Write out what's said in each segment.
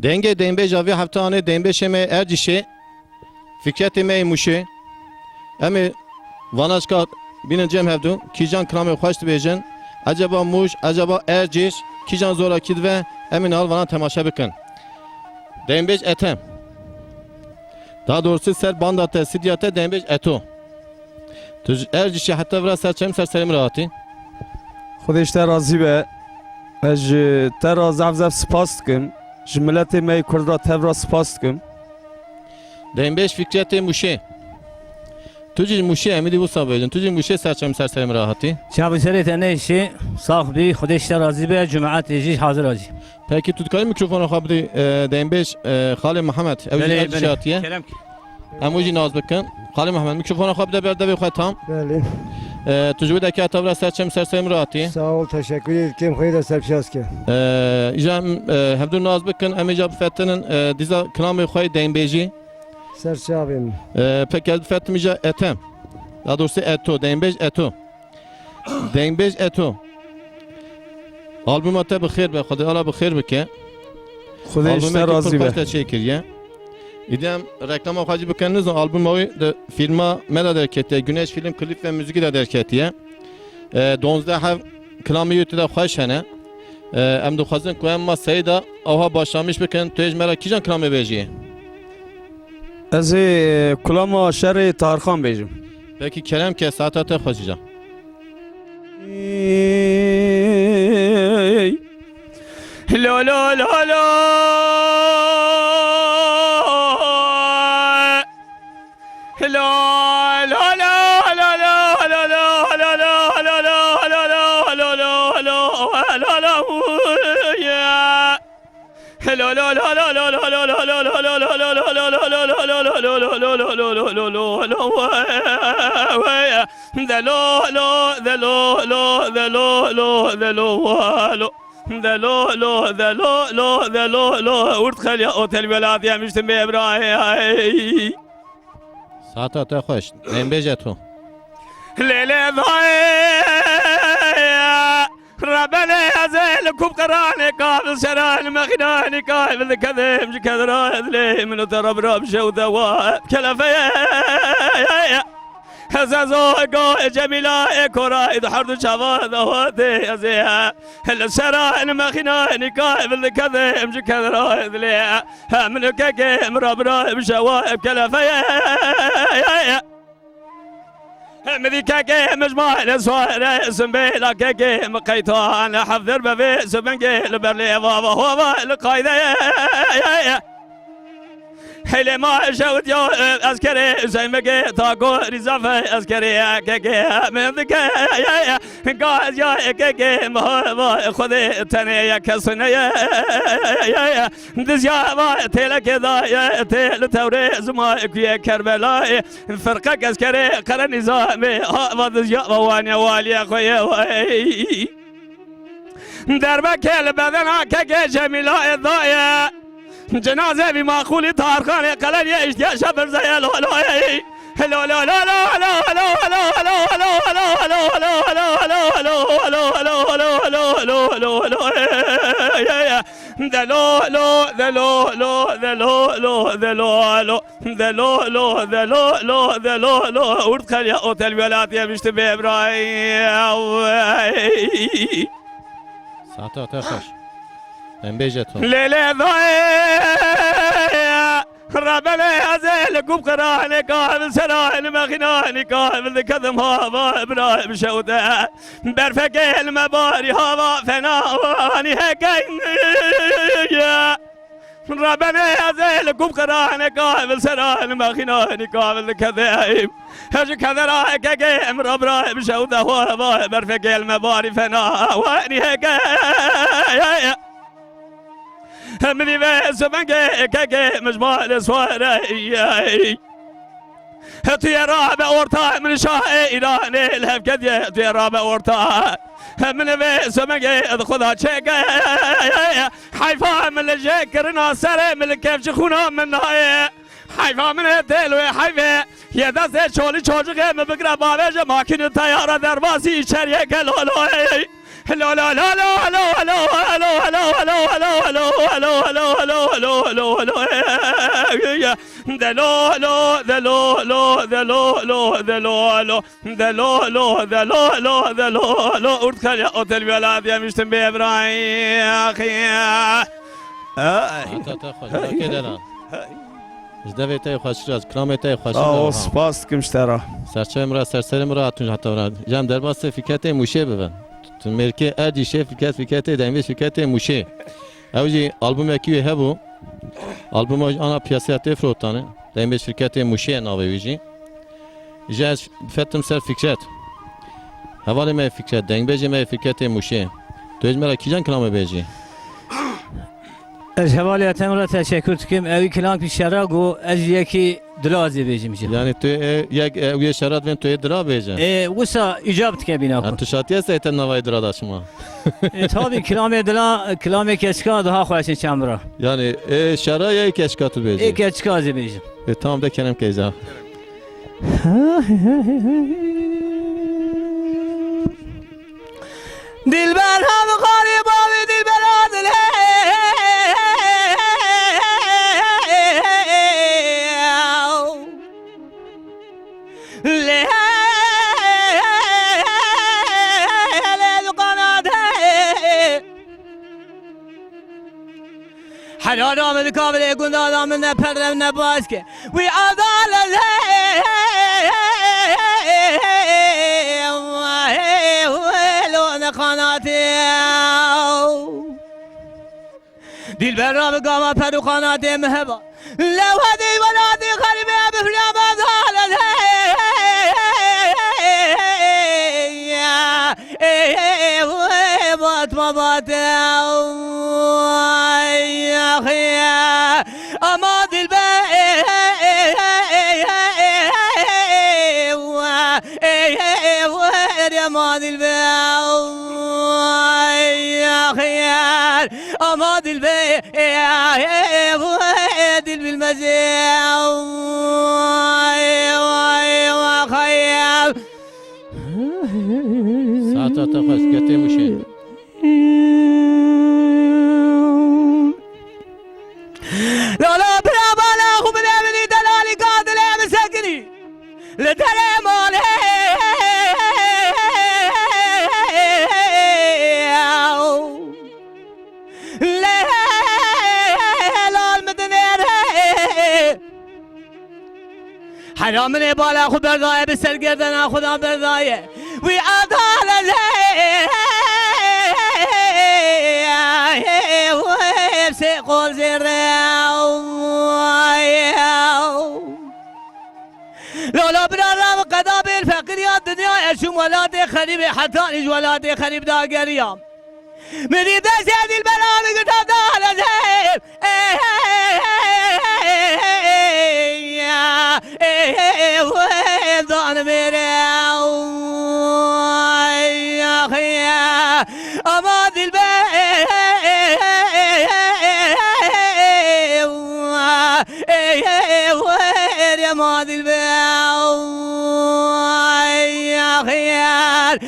Denge denbe javi haftane denbe şeme ercişe Fikret me muşe emi vanaşka binin cem hevdu kijan krame hoş bejin acaba muş acaba erciş kijan zora kidve emin al vana temaşa bikin denbeş etem daha doğrusu ser bandate sidyate denbeş eto ercişe hatta vra serçem serserim rahati خودش تر راضی به اج تر از عفو سپاس کم جملت می کرد را تر سپاس کم denbeş Fikret muşe Tuci muşe emidi bu sabredin. Tuci muşe serçem serserim rahati. Çabuk seri neyşi sahibi Xudeşler razı be cemaat eji hazır acı. Peki tutkali mikrofonu xabri denbeş Xali Muhammed evci ercişatiye. Kerem. Emoji naz bikin. Xali Muhammed mikrofonu xabde berde ve tam. بله Tucu da ki tavra serçem serserim rahati. sağ ol teşekkür ederim خیلی سرپیاز که İcam hevdur naz bikin. Emicab fettinin diza klamı xoy denbeji. سرچاویم Peki fettimica etem. Daha doğrusu eto. Denbeş eto. Denbeş eto. Albüme te bixir be. Xudi ala bixir bike. خودش تر راضی به Albüme çekiriye. İdem reklama xacı bikeniniz albüm oyu de filma mela derketiye. Güneş film klip ve müzik de derketiye. Donzda hev klamı yutu da xoş hene. Em duxazin ku emma seyda oha başlamış biken tüyej mera kijan klamı bejiye. از کلام شهر تارخان بیجم Peki Kerem ke saatata xoşica. لا لا لا لا لا لا لا لا لا لا لا لا لا لا لا يا لا لا لا لا لا لا لا لا لا لا Saatata xoş. Denbeş eto. ربنا يزال كوب قراني قابل سران مخناني قابل كذب كذرا لي من ترب رب شو ذواب كلفيا هزازو قو جميلة كورا إذا حرد شباب ذواتي أزيها السران مخناني قابل كذب كذرا لي من كيم رب رب شواب كلفيا مذي كاكي مجمع الاسوار اسم بيلا كاكي مقيتان حفظر بفي سبنجي لبرلي بابا هو القايدة هلي ما شوت يو عسكري زي ما جي تاكو رزافة عسكري كاكي من ذكا قاعد يا كاكي ما خذي تاني يا كسنة يا دزيا ما تيلا كذا يا تيل توريز ما كي كربلاء فرقك عسكري قرن نظامي ها دزيا وانيا واليا خويا دربك البدن كاكي جميلة الضايع جنازه بی معقولی تارخانه قلن یه اشتیاش برزای لو لو لو لو لو Saatata xoş. Denbeş eto. ليلة ضايع ربنا يزال قوب قراني قابل سرائن مخناني قابل كذم هذا ابراهيم شوده برفق المباري هذا فناني هكين ربنا يزال قوب قراني قابل سرائن مخناني قابل كذب هجي كذا رايك قيم ابراهيم شوده هذا برفق المباري فناني هكين مني بس من كي مجموع الاسوار تي رابع ورطا من شاي ايراني الهف كذا تي رابع ورطا من بس من خذها شيك حيفا من الجكرنا سري من كيف شخونا من هاي حيفا من الدلو حيفا يا دست شولي çocuk hem بقرا بابج ماكينه طياره درباسي içeriye gel لا لا لا لا لا لا لا لا لا لا لا لا لا لا لا دلولو دلولو دلولو دلولو دلولو دلولو دلولو دلولو ارتخل يا اوتل الولاد يا مشتم بابراهيم اخي تا خوش که دلان ازدوی تای خوش از کلام تای خوش او سپاس کمشترا سرچه امرا سرسر امرا اتون حتی ورد جام در باست فکرت موشه ببن تو مرکه ارجی شه فکرت دنبش فکرت موشه اوجی آلبوم یکی هبو آلبوم آنا پیاسیت فروتانه دنبش فکرت موشه ناوی ویجی جاش فتم سر فکرت حوالی ما فکرت دنبش ما فکرت موشه تو از مرا کیجان کلام بیجی از حوالیتم را تشکر کنم اوی کلام پیش شراغو از یکی درازی بیجیم یعنی تو یک یه شرط وین تو درا بیجن وسا اجابت که بینا کن تو شاتی است ایت نوای درا داشت شما تابی کلام دلا کلام کشکا daha خوشین چمرا یعنی شرا یا کشکاتو بیجی کشکازی بیجیم تمام ده کنم که ایزا دلبر هم غریب آبی دلبر آدله حلال آمد کابل گند آدم نپرم نباز که وی عدالت لون خاناتی دل بر را بگام پرو خاناتی مهبا لو هدی ولادی خریبی بفرام عدالت بات ما بات يا أخي أماد البيت يا أماد البيت يا أخي أماد البيت بالمزيد وخيام ساعتا تخص كتي مشي لا برابانا خو بنامني دلالي قادل يا مسكني لترى مالي لا المدنير حرامني بالا خو بردايه بسر گردن خدا بردايه وي عدالة قول لولا برا قضا بالفقر يا الدنيا اشوم ولادي خريب حتى اج ولادي خريب داقريام مريد زيد البلاد قلت دال زيب ضان ميري يا اخي اماد البيت يا ماضي البيع يا خيار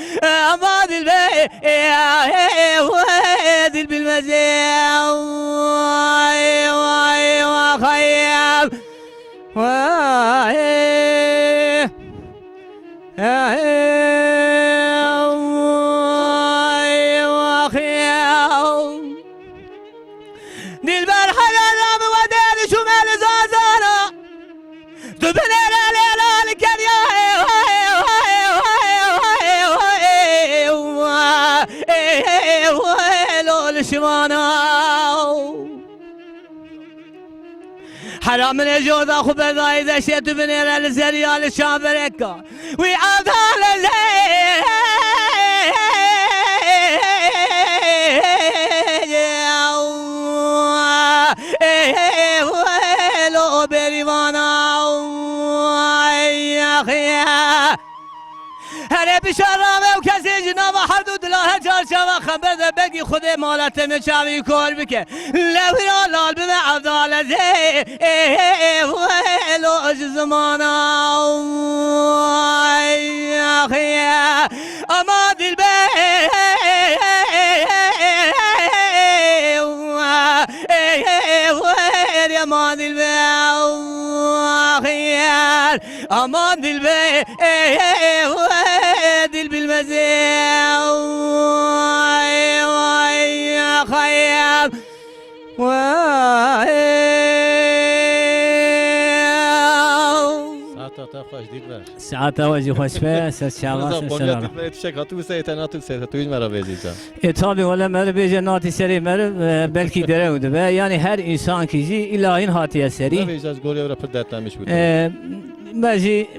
ماضي البيع وادي بالمزيع وخيام دلبر حلال رام وداني شمال زازانا تبني ليلة الكريا ويلو الشمانا حرام من جوز اخو بذاي اذا شيت بني للزريال الشابركة ويعاد على ويلو بريوانا يا خيا هره بشرامه و کسی جناب حدود لاه چارچوه خبر ده بگی خود مالت مچاوی کار بکه لوی را لال بده عدالت ویلو اج زمانا یا خیه اما دل Aman dilbe dil bilmez vay vay hayal vay Saat hoş değil ver. Saat avacı hoş be ses çağlasın selam. Tişek hatı seyten hatı seyten tuyuz merhaba edeceğim. Tabi valla meri bece nati seri meri belki derevdi ve yani her insan kişi ilahin hatiye seri. Ne vereceğiz gol evre pır dertlenmiş bu.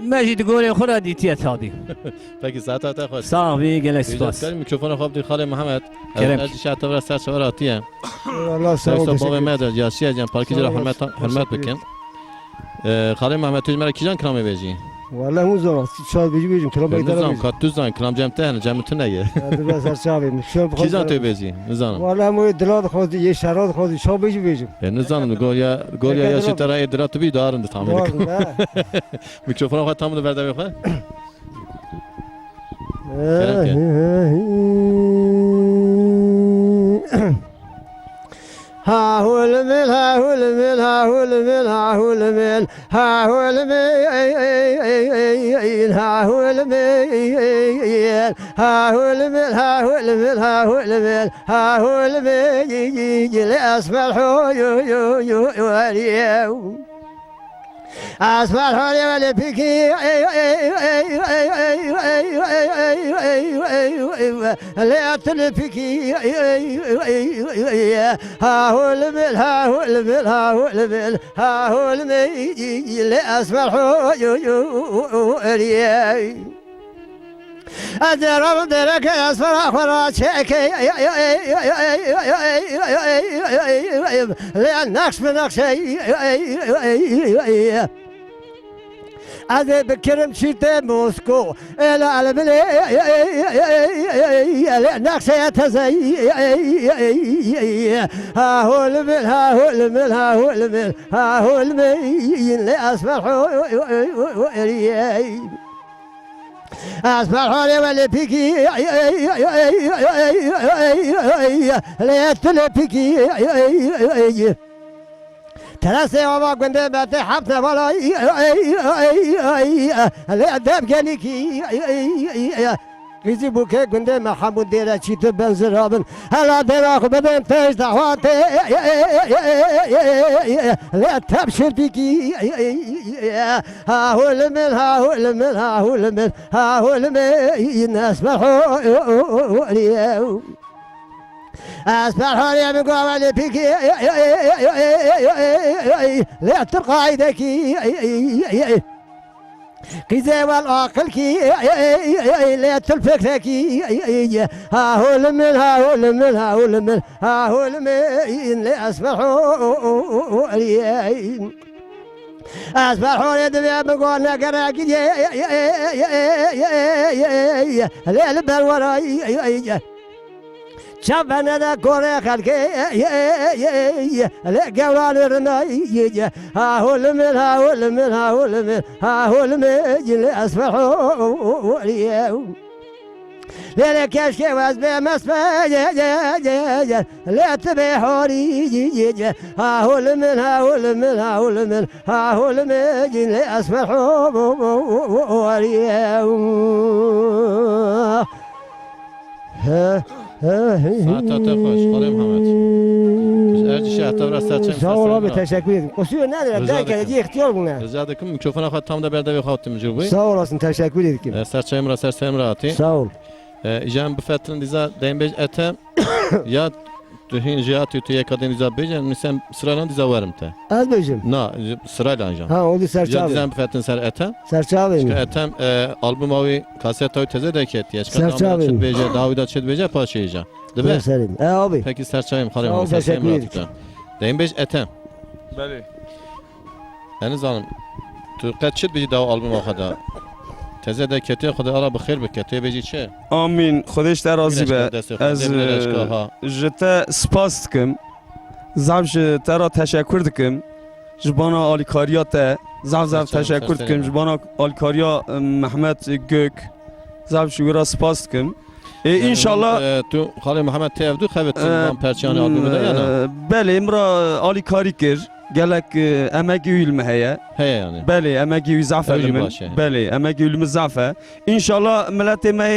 Mecid gore khora ditiye tabi. Peki saat hoş. Sağ bir gelek spas. Benim mikrofonu kaptı Halil Muhammed. Kerem. Erci şartı ser sever atiye. Allah sağ ol. Sağ Teşekkür baba ederim. medir yaşayacağım parkıcı Sağ ol, hürmet teşekkür bikin. Halil Muhammed tuyuz merhaba kijan kram vereceğim. Vallahi muz zaman. Çal bici bicim. Kilo Ne bekler zaman bici. kat düzden kram cemte cemtine ye. Hadi ben serçe abim. Şu Kijan tuy vereceğim. Ne zaman? Vallahi mu dilad khozi ye şarad khozi. Çal bici bicim. Ne zaman gol ya yaşıtara edrat bir darındı tahmin ediyorum. Var da. Mikrofonu kapatı tamamını verdi yok ha? Ha hul mil ha hul mil ha hul mil ha hul mil ha hul mil ha hul mil ha hul mil ha hul mil ha hul mil ha hul mil asma الحيو أسمع الحوري والبكي لا تلبكي ها هو المل ها هو المل ها هو المل ها هو المل لا أسمع الحوري أدرم درك أسفر أخرى شيكي لأن نقش بنقشي أذي بكرم شيرتي موسكو إلى الملي نقش يتزي ها هو المل ها هو المل ها هو المل ها هو المل لأسفر حوري أسمع حولي واللي بيكي لا تلبيكي ترسي وما كنت باتي حبنا ولا لا دبكنيكي Bizi bu kez günde Mahmud dere çiti benzerabın hala derak beden tez dahvate la tabşir ki ha hulmel ha hulmel ha hulmel ha hulmel nasbahu أسمع يا مقاول بيكي لا ترقى يدك قيزة والعقل كي لا تلفك كي ها هو المل ها هو المل ها هو المل ها هو المل لا أسمعوا أسمعوا يا دنيا بقولنا قراقي لا البل وراي شافنا ذا كوري خلقي لا قولان رناي ها هو المل ها هو المل ها هو المل ها هو المل أسمعوا لا كشكي واسبي مسبي لا تبي حوري ها هو المل ها هو المل ها هو المل ها هو المل أسمعوا Saat hoş Halil Muhammed. Biz Erci şartı biraz serçem. Sağ ol abi teşekkür ederim. Kusuyor nedir? Rica Belki ederim. de ihtiyar bunlar. Rica ederim mikrofona kapatı tam da berde ve kaptım cübü. Sağ olasın teşekkür ederim. Serçem ra serçem rahatı. Sağ ol. İcam bu fetrin diza denbej etem ya Tuhin jiyatı tu yekadın diza bejen misem sırayla diza varım te. Az böcüm. Na sırayla anjam. Ha oldu Serçe Ya abi. dizem bu fetrin ser etem. Serçe abi mi? Etem albüm avi kaset avi teze de ket. Serçe abi. Çet beje Davida çet beje paşayacağım. Değil mi? Selim. Abi. Peki serçayım Halil Sağ ol, Muhammed. teşekkür Serçayım ederim. rahatı. Denbej etem. بله Henüz hanım. Tu kaçıt beji dav albüm o kadar. Teze de keti خدا ara بخیر بکتی بجی چه؟ آمین خودش در راضی به از ها. جته سپاس دکم زب ترا تشکر دکم جبانا آلیکاریات زب تشکر دکم جبانا آلیکاریا محمد گök زب شگورا سپاس دکم انشالله تو خاله محمد تevdu خبت من پرچیان albümü de yana. بله امرا آلیکاری کر gelek emek ülme heye. He yani. Beli emek yüzafe Öyle limin. başı. Beli emek ülme zafe. İnşallah milleti me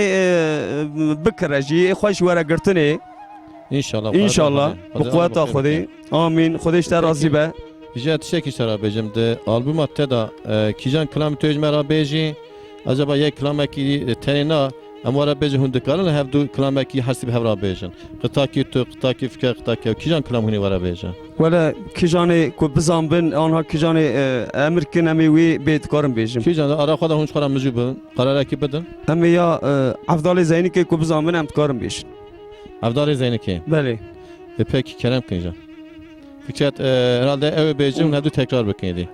bikreji hoş vere gırtını. İnşallah. İnşallah. Bu kuvveta Khudi. Amin. Khudi işte razı be. Rica tişeki sara bejim de albüm atte da kijan klam toj mera beji. Acaba ye klamaki terina amara beji hundikarın hevdu klamaki hasib hevra bejin. Qtaki tu qtaki fikr qtaki kijan klam huni vara bejin. Valla kijani ku bizan bin anha kijani emirkin emi wi beyt karım bejim. Kijan da ara khoda hunç qaram mujubun. Qararaki bedin. Emi ya afdali zeyni ki ku bizan bin em karım bejim. Avdari zeyneki. Beli. Peki Kerem Kınca. Fikret herhalde ev bejim hevdu tekrar bakıydı.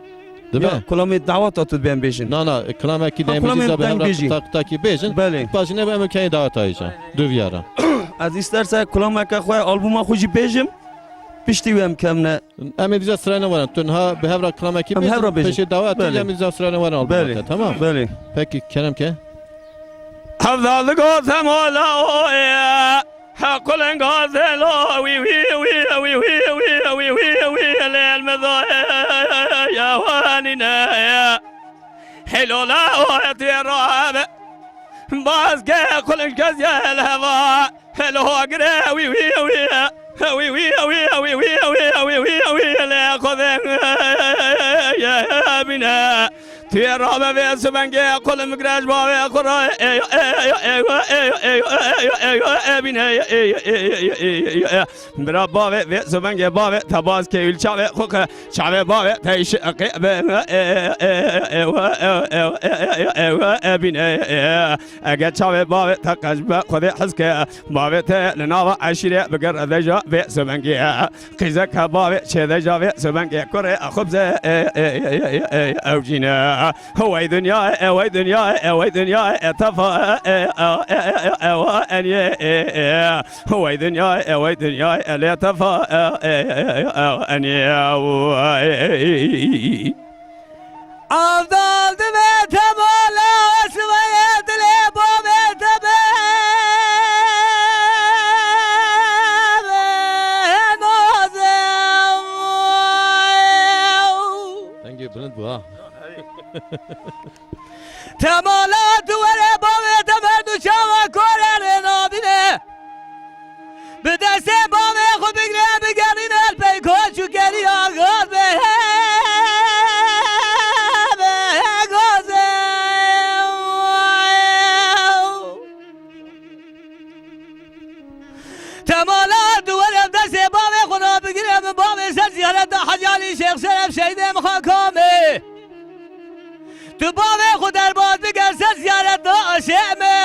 Değil mi? Kulami davet atıd ben bejim. Nana klamaki Ha, demeji kulamet da den hevra bejin. qtaki bejin. Beli. Başına ben mekani davet ayacağım. Döviyara. Az isterse kulama ka khoy albuma xuji bejim. Pişti vem kemne. Emin dize sırayla varan. Tün ha be hevra klamaki Hem hevra bejin. peşi davet Beli. emin dize sırayla varan Beli. albümde. Tamam. Beli. Peki Kerem ke? Havdalı gozem ola oya. Hakulen gazel o wi wi wi wi wi wi wi wi wi lel medaya ya wanina ya. Helola o tirabe. Bazge kulen gazel hava. Helo agre wi wi wi. Wi wi wi wi wi wi wi wi le koden ya bina. Tirabe ve sebenge kolum graj ba ve kora bina bra ba ve sebenge ba ve tabaz ke ülça ve koka çave ba ve teş be bina aga çave ba ve takaj ba kode haske ba ve te lena aşire begar deja ve sebenge kizak ba ve çedeja ve sebenge kore khubze avcina هوي دنيا هوي دنيا هوي دنيا تفا اني هوي دنيا هوي دنيا لا تفا اني Avdaldı ve temala sıvayet lebo ve tebe Thank you. Bülent bu ha. temala duvere bo ve tebe duşava korerin abine Bedese bo ve khubigre bigarin el peyko çukeri ağız be تمالات ولم دسي بابي خنا بقرب من بابي سجلت حجالي شيخ سلف شيدي مخاكامي تبابي خد الباب بقر سجلت شيمي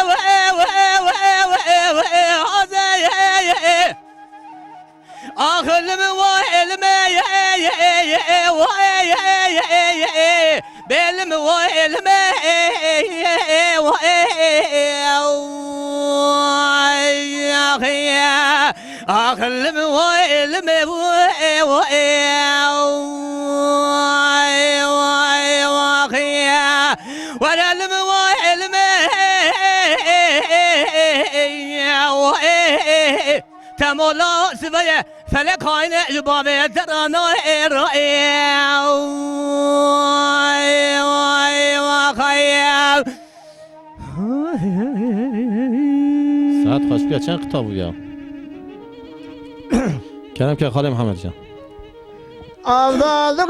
آخر من وإلمي بيلم وإلمي آخر من وإلمي ولا لم وإلمي تمولا سبيا فلك عين جبابي ترانا Saat kaç bir açan kitabı ya. Kerem ke Halil Muhammed can. Avdalık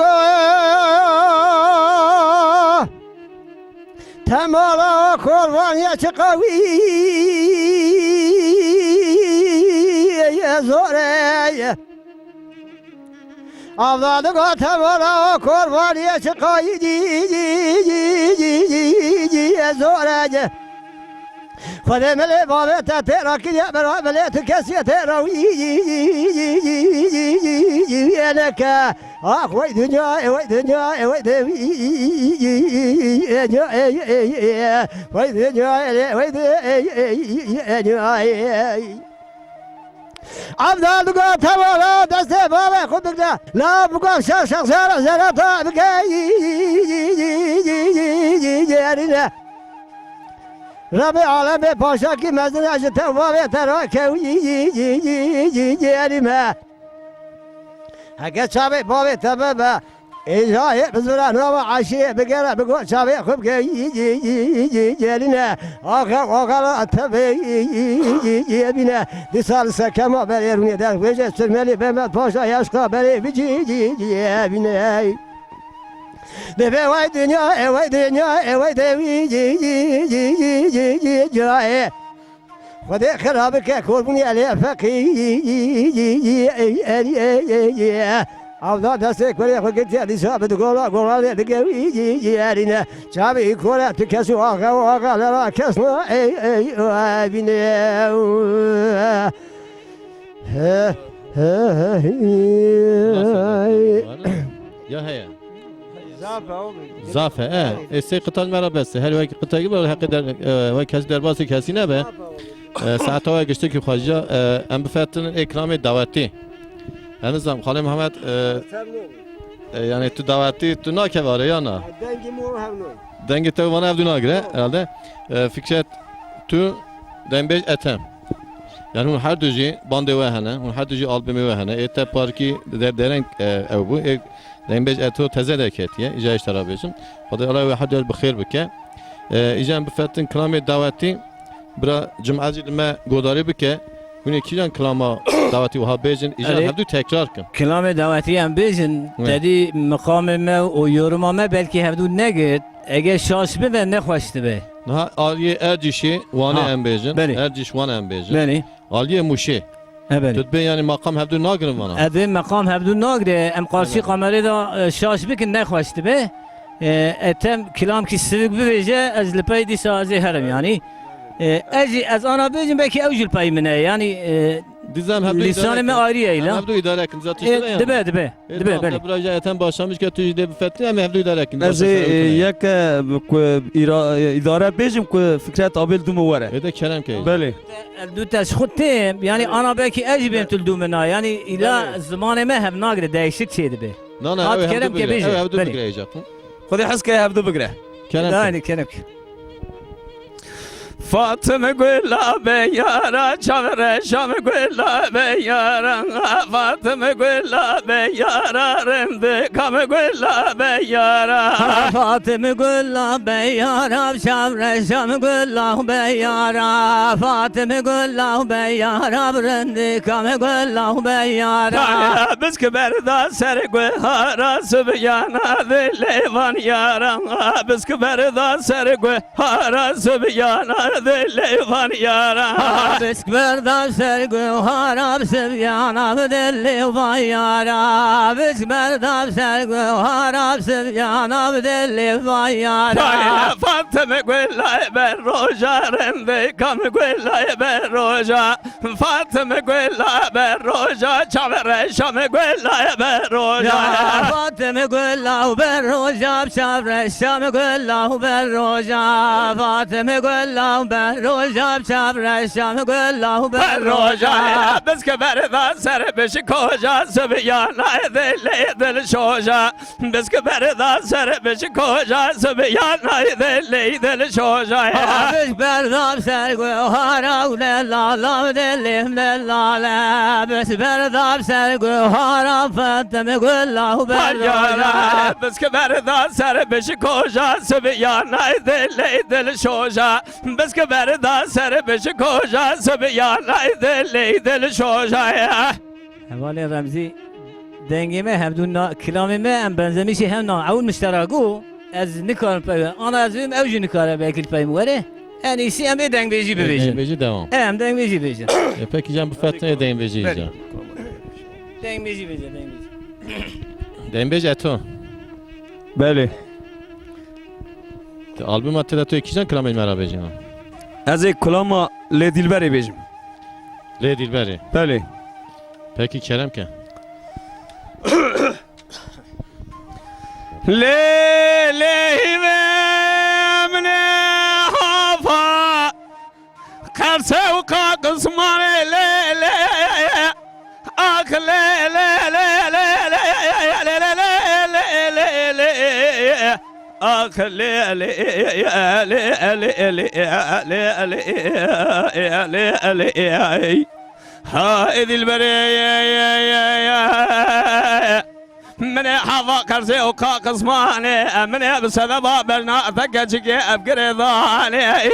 temala kurban çıkaviye zore Avdalık temala kurban çıkaviye zore خدمل بابت ترى كي برامل تكسي ترى لك اخوي دنيا وي دنيا وي دنيا وي دنيا عبد الله تبارك دست بابا خدك لا بقى شخص زرطه بكاي رب العالم پاشا کی مزن اج تواب ترا کوی ما هكا شابي بابي تبابا إجاي بزرع نوع عشية بقرا بقول شابي خب يجي لنا آخر تبي يبينا لسال سكما بريروني ده وجه سرملي بما باشا يشقى بري بيجي يبينا دبي واي دنيا واي دنيا واي دوي جاي خذ خرابك كوربني عليه فقي أوضاع دستك بري خدت يا لساب تقول تقوي جارينا شابي كورا تكسو آخا لا كسنا أي بنا يا هيا زافه استي قطع مرا بس هل وقت قطع ولا حقدر وقت كاس درباس كاسي نبه ساعتها گشته که خواجه ام بفتن اکرام دعوتی هنوزم خاله محمد yani tu daveti tu nake var ya na dengi tu bana evduna göre herhalde Fikret tu dembej etem yani her düzü bande ve hene her düzü albümü ve hene ete parki deren ev bu dembej eto teze hareketiye icra iştarabıyorsun hadi Allah ve hadel bixir bike icra bifetin klami daveti bra cumacı me godari bike Hune kijan klama daveti ve habejin icra hepdu tekrar kın. Kelam daveti em bejin dedi makamime o yorumame belki hevdu negit eğer şaşbe ve ne hoştu be. Naha aliye ercişi vane embejin erciş vane embejin. Beni. Aliye muşi. Evet. Tutbe yani makam hevdu nagrin vana. Edim makam hevdu nagre em karşı kamera da şaşbe ki ne hoştu be. Etem kelam ki sivik beje az lpaydi sazi herem yani. از آن بیشتر بکی اوجل پیمونه یعنی Dizem hevdu lisanımı ayrı eyle. Hevdu idare ekin zaten işte yani. Dibe. Beli. Proje eten başlamış ki tu ide bifetli ama hevdu idare ekin. از یک اداره بیشم که فکرت آبل دوم وره. Ede kerem ki. بله. دو تاش خودم yani ana belki ecbim tüldümüne yani ila zamanıma hem nagre değişik şeydi be. Nana Hat ev kerem hevdu ki bigre. beje. Ev hevdu Beli. bigreyecek. خودی حس که هفته بگره. Kerem. Aynı kerem. Fatıma güllabe yara çavre şam güllabe yara Fatıma güllabe yara rende kam güllabe yara Fatıma güllabe yara şavre şam güllabe yara Fatıma güllabe yara rende kam güllabe yara Biz kberda ser gühara sübyana levan yara Biz kberda ser gühara sübyana Levan yara Biskberda sergu harab sevyana Levan yara Biskberda sergu harab sevyana Levan yara Fatıma güllay ben roja rende kam güllay ben roja Fatıma güllay ben roja çavre şam güllay ben roja Fatıma güllay ben roja çavre şam güllay ben roja Fatıma güllay ben roja çavre şam güllay ben roja Biz kberda ser beş koca sübyana dil şoja Biz kberda ser beş koca sübyana dil şoja Biskberda sergu harab la dilim la Biskberda sergu harab Fatıma güllay ben roja Biz kberda ser beş koca sübyana dil şoja Biz kberda ser beş koca sübyana dil şoja Havale Ramzi dengeme hem dun kelamime hem benzemişi hem naavul müşteraku az nikar pe ana azim evci nikar belki peyim vere en iyisi hem dengbeji bebejim Dengbeji devam. hem dengbeji bebejim Peki can bifetli dengbeji icra. dengbeji bebejim Dembej eto. بله. Albüm atilla tu iki can kramel merabejin. از کلام لدیلبری بیشم. Le dilberi. بله. Peki kerem ki. Leylemne hafa Karsev kakısmane lele Ak lele Ak lele ها دلبری من حوا قرزه و کا قسمانه من بسبب برنا تکچگه ابگردانه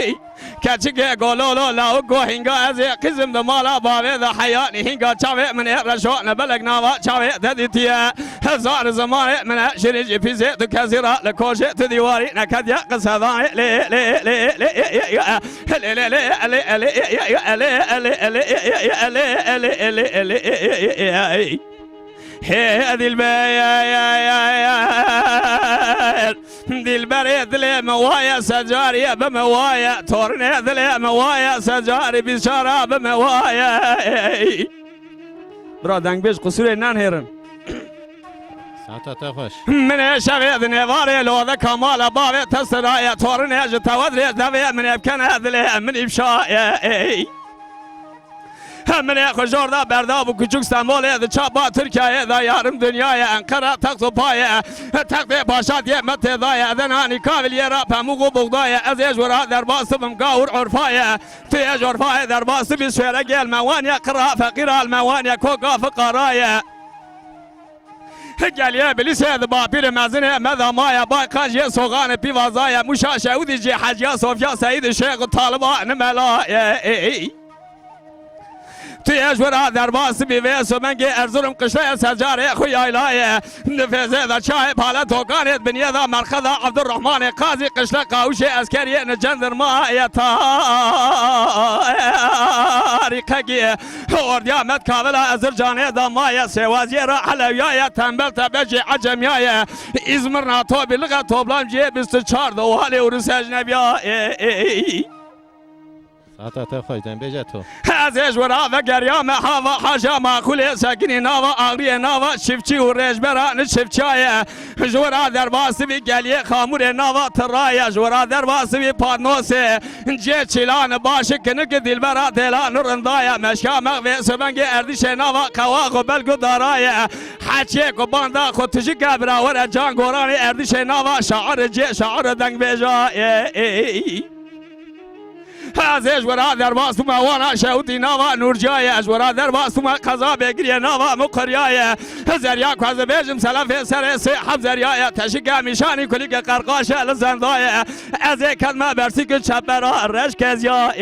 کچگه گلولو لاو گو هنگا از قسم دمالا باوی دا حیانی هنگا چاوی من رشوان بلگ ناوا چاوی تدیتیه هزار زمان من شریج پیزه تو کسی را لکوشه تو دیواری نکد یا قصدانه لی لی لی لی لی لی لی لی دلبر دل موایا سجاری بموایا تورن دل موایا سجاری بیچاره بموایا برا دنگ بیش قصور نان هرن ساعت خوش من شغيد نواري لو ذا كمال بابي تسرايا تورن اج تودري دبي من يبكن دل من افشاء من خوشور دا برداب و küçük سمبول دا çaba Türkiye da yarım dünyaya Ankara takso paya takde başat yemet daya denani kavil yera pamugu buğdaya az ejvara derbasım gavur urfaya tiyaj urfaya derbası bir şöyle gelme vanya kıra fakir alma vanya koka fıkaraya geliye bilise de babir mezine medamaya bakaj soğanı pivazaya muşaşa udici hacya sofya seyid şeyh taliban melaya تیج ورا در باس بیویس و منگی ارزورم قشته سجاره خوی آیلایه نفیزه دا چاه پاله توکانت بنیه دا مرخدا عبدالرحمن قاضی قشته قاوش اسکریه نجندر مایه تاریقه گیه اردیامت کاملا ازر جانه دا مایه سوازیه را حلویایه تنبل تبجی عجمیایه ازمرنا تو بلغه توبلام جیه 24 دوحالی ورس اجنبیایه ساعت خوش دنبه تو ازش ورا و گریام هوا حاجا معقول سکنی ناوا آغری ناوا شفچی و رجبران شفچایه جورا در باسبی گلیه خامور ناوا ترایه جورا در باسبی پانوسه جه چیلان باشه کنک دلبرا دلان رندایه مشکا مغوی سبنگ اردیش ناوا قواق و بلگو دارایه حچه کو باندا خود تجی گبراور جان گورانی اردیش ناوا شعر جه شعر دنگ بیجایه ازش ورا در باستم وانا شهودی نوا نورجای اش ورا در باستم قضا بگیری نوا مقریای زریا کوز بیجم سلف سر سه حب زریا تشک میشانی کلی که قرقاش لزندای از کلمه برسی که چبرا رش کزیا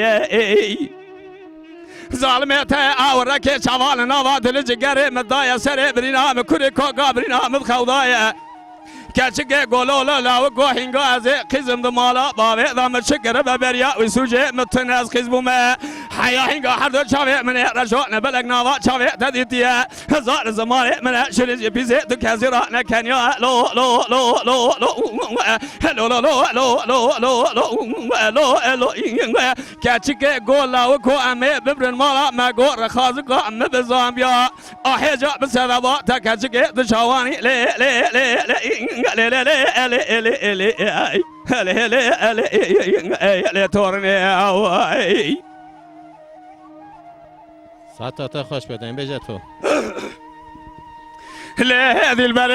ظالمت آوره که چوال نوا دل جگر مدای سر برینا مکری کوگا برینا مخودای کچک گلولا لاو گوهینگا از قزم دمالا باوی دام چکر ببریا و سوجه متن از قزبومه حیا هینگا هر دو چاوی من رجوع بلگ نوا چاوی تدیتیه هزار زمان من شریج پیزه تو کسی را نکنیا لو لو لو لو لو لو لو لو لو لو لو لو لو کچک گولا و کو امه ببرن مالا مگو رخاز کو امه بزامبیا آهجا بسدوا تا کچک دشوانی لی لی لی لی ساعت خوش بدن بجه تو لا دلبر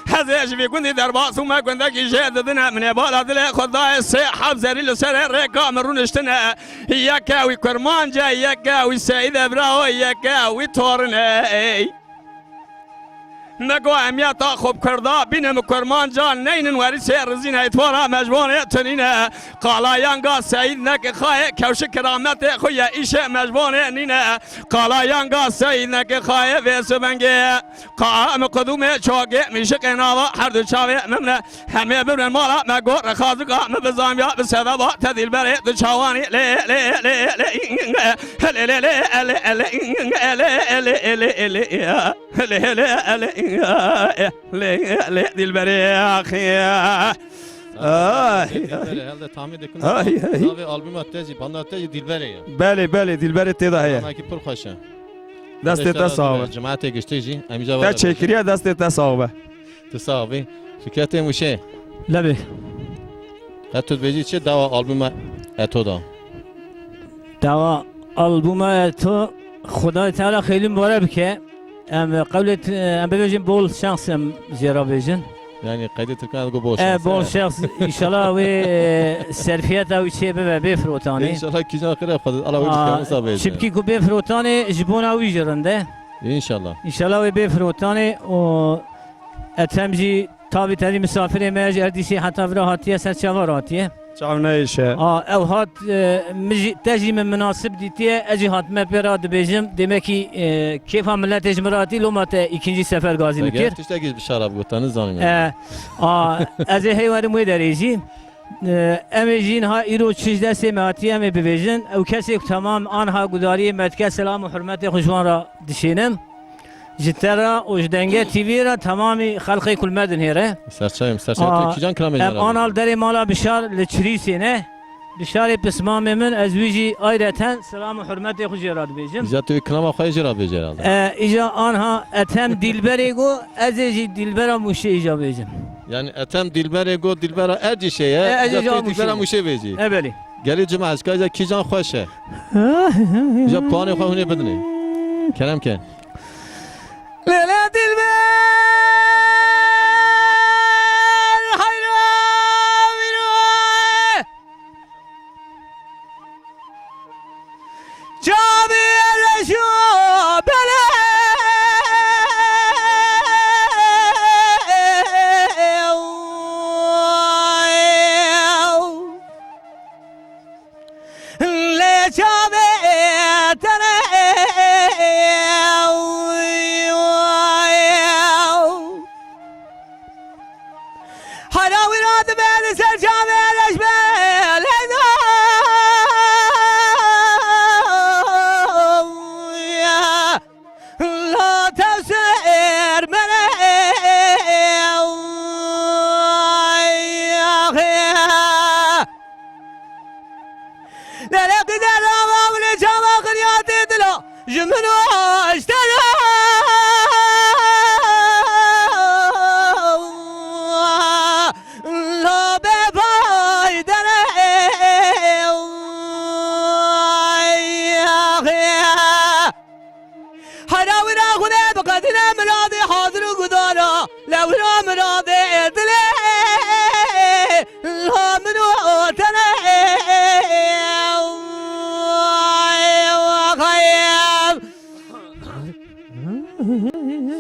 هزش بيكون درباس وما كنت كيشاد دنا من بالا دل خداي صاحب زري لسر رقام رونشتنا ياكاوي كرمان جاي ياكاوي سيد ابراو ياكاوي تورنا نگو امیت خوب کرده بینم کرمان جان نینن وری سر زینه اتوارا مجبور تنینه قالایانگا سعید نک خواهی کوش کرامت خوی ایش مجبور نینه قالایانگا سعید نک خواهی ویسو بنگه قام قدوم چاگه میشه قناوا هر دو چاوه ممنه همه ببرن مالا مگو رخاز قام بزام یا بسده با تدیل بره دو چاوانی لی لی لی لی لی لی لی لی لی دلبری آخیا هل تامید کن ناوی آلبوم اتجی بند اتجی دلبری بله بله دلبر تیدا هیا اما کی پر خوشه دست تا صاحب جماعت گشته جی امیجا تا چکریه دست تا صاحب تصاوی فکرت موشه لبه حتی بجی چه دوا آلبوم اتو دا دوا آلبوم تو خدا تعالی خیلی مبارک که ام قبلت ام ببیجیم بول شانس ام زیرا بیجن Yani kaydı Türkan go boş. بول شخص inşallah ve serfiyet او çe be be frotani İnşallah kijan kire xwed Allah wê dikâne sabê. şibki ku be frotani jibona wî jirinde İnşallah. inşallah ve be frotani o etemci tabi teri misafire mej erdişi hatta vra hatiye serçava hatiye Çav neyşe. ev hat tejî min münasib dîtiye ecî hatme pêra dibêjim demek ki kêfa millet ejmiratî lomate ikinci sefer gazî Eğer mikir tiştekî bi şarab gotanı zanim. ez ê heywarî wê derêjî em ê jîn ha îro çiş destê me hatiye em ê bibêjin ew kesê ku temam anha gudariyê me dike selam û hurmetê xwe ji wan ra dişînim ji te ra û ji dengê TV ra temamî xelqê kul me dinêre Serçayım serçayım. Kijan kiramê em anal derê mala bişar li çirîsê ne bişarê pismamê min ez wî jî ayreten selam û hurmetê xwe jê ra dibêjim İza tu kirama xwe jî ra bêje herhalde. îja anha etem dilberê got ez ê jî dilbera mûşê îja bêjim Yani etem dilberê got dilbera erci şeye. Erci İza ja tu dilbera muşê. muşê bêjî. ebelî Gelî cuma eşka îza kijan xweş e. İza puanê xwe hûnê bidinê. Kerem ke. Lele dilber hayra viroe Cabi eleşo bele Le cabi tere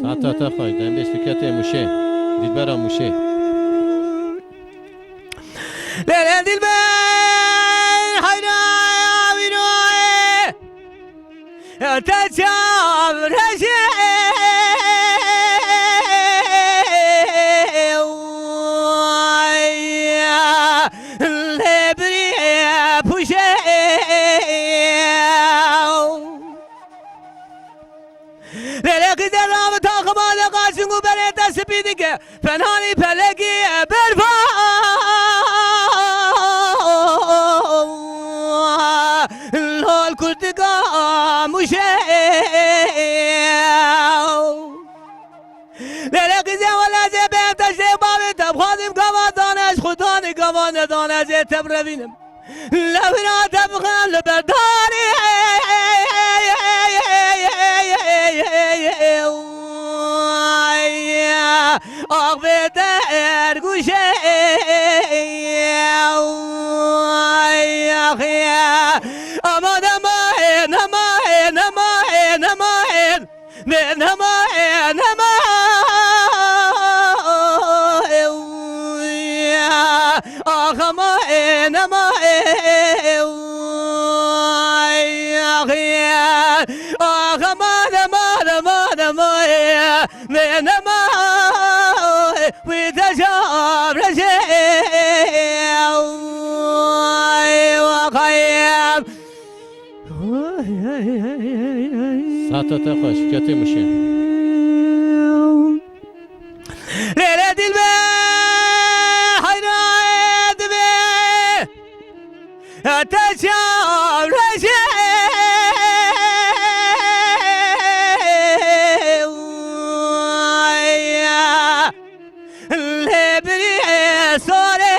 Sata ta xwe dembê fikretê muşê. Dilbera muşê. Lele dilber hayra viroe Teçav reşe Lebriye puşe Lele gider ramı takımalı karşın bu berete spidike Fenani peleki berfa Lol kurtika muşe Lele gider valla zebem taşe babi tabxadim gavadan eş khudani gavanedan ez tebrevinim Levina tebxan leberdani Ağbede erguşe Aman aman aman aman aman Ben aman aman Ah aman aman Ah aman aman aman aman Ben aman with a job Sata ta xwe fikretê muşê. Lele dilber hayra edme Teçav reşe Lebriye sore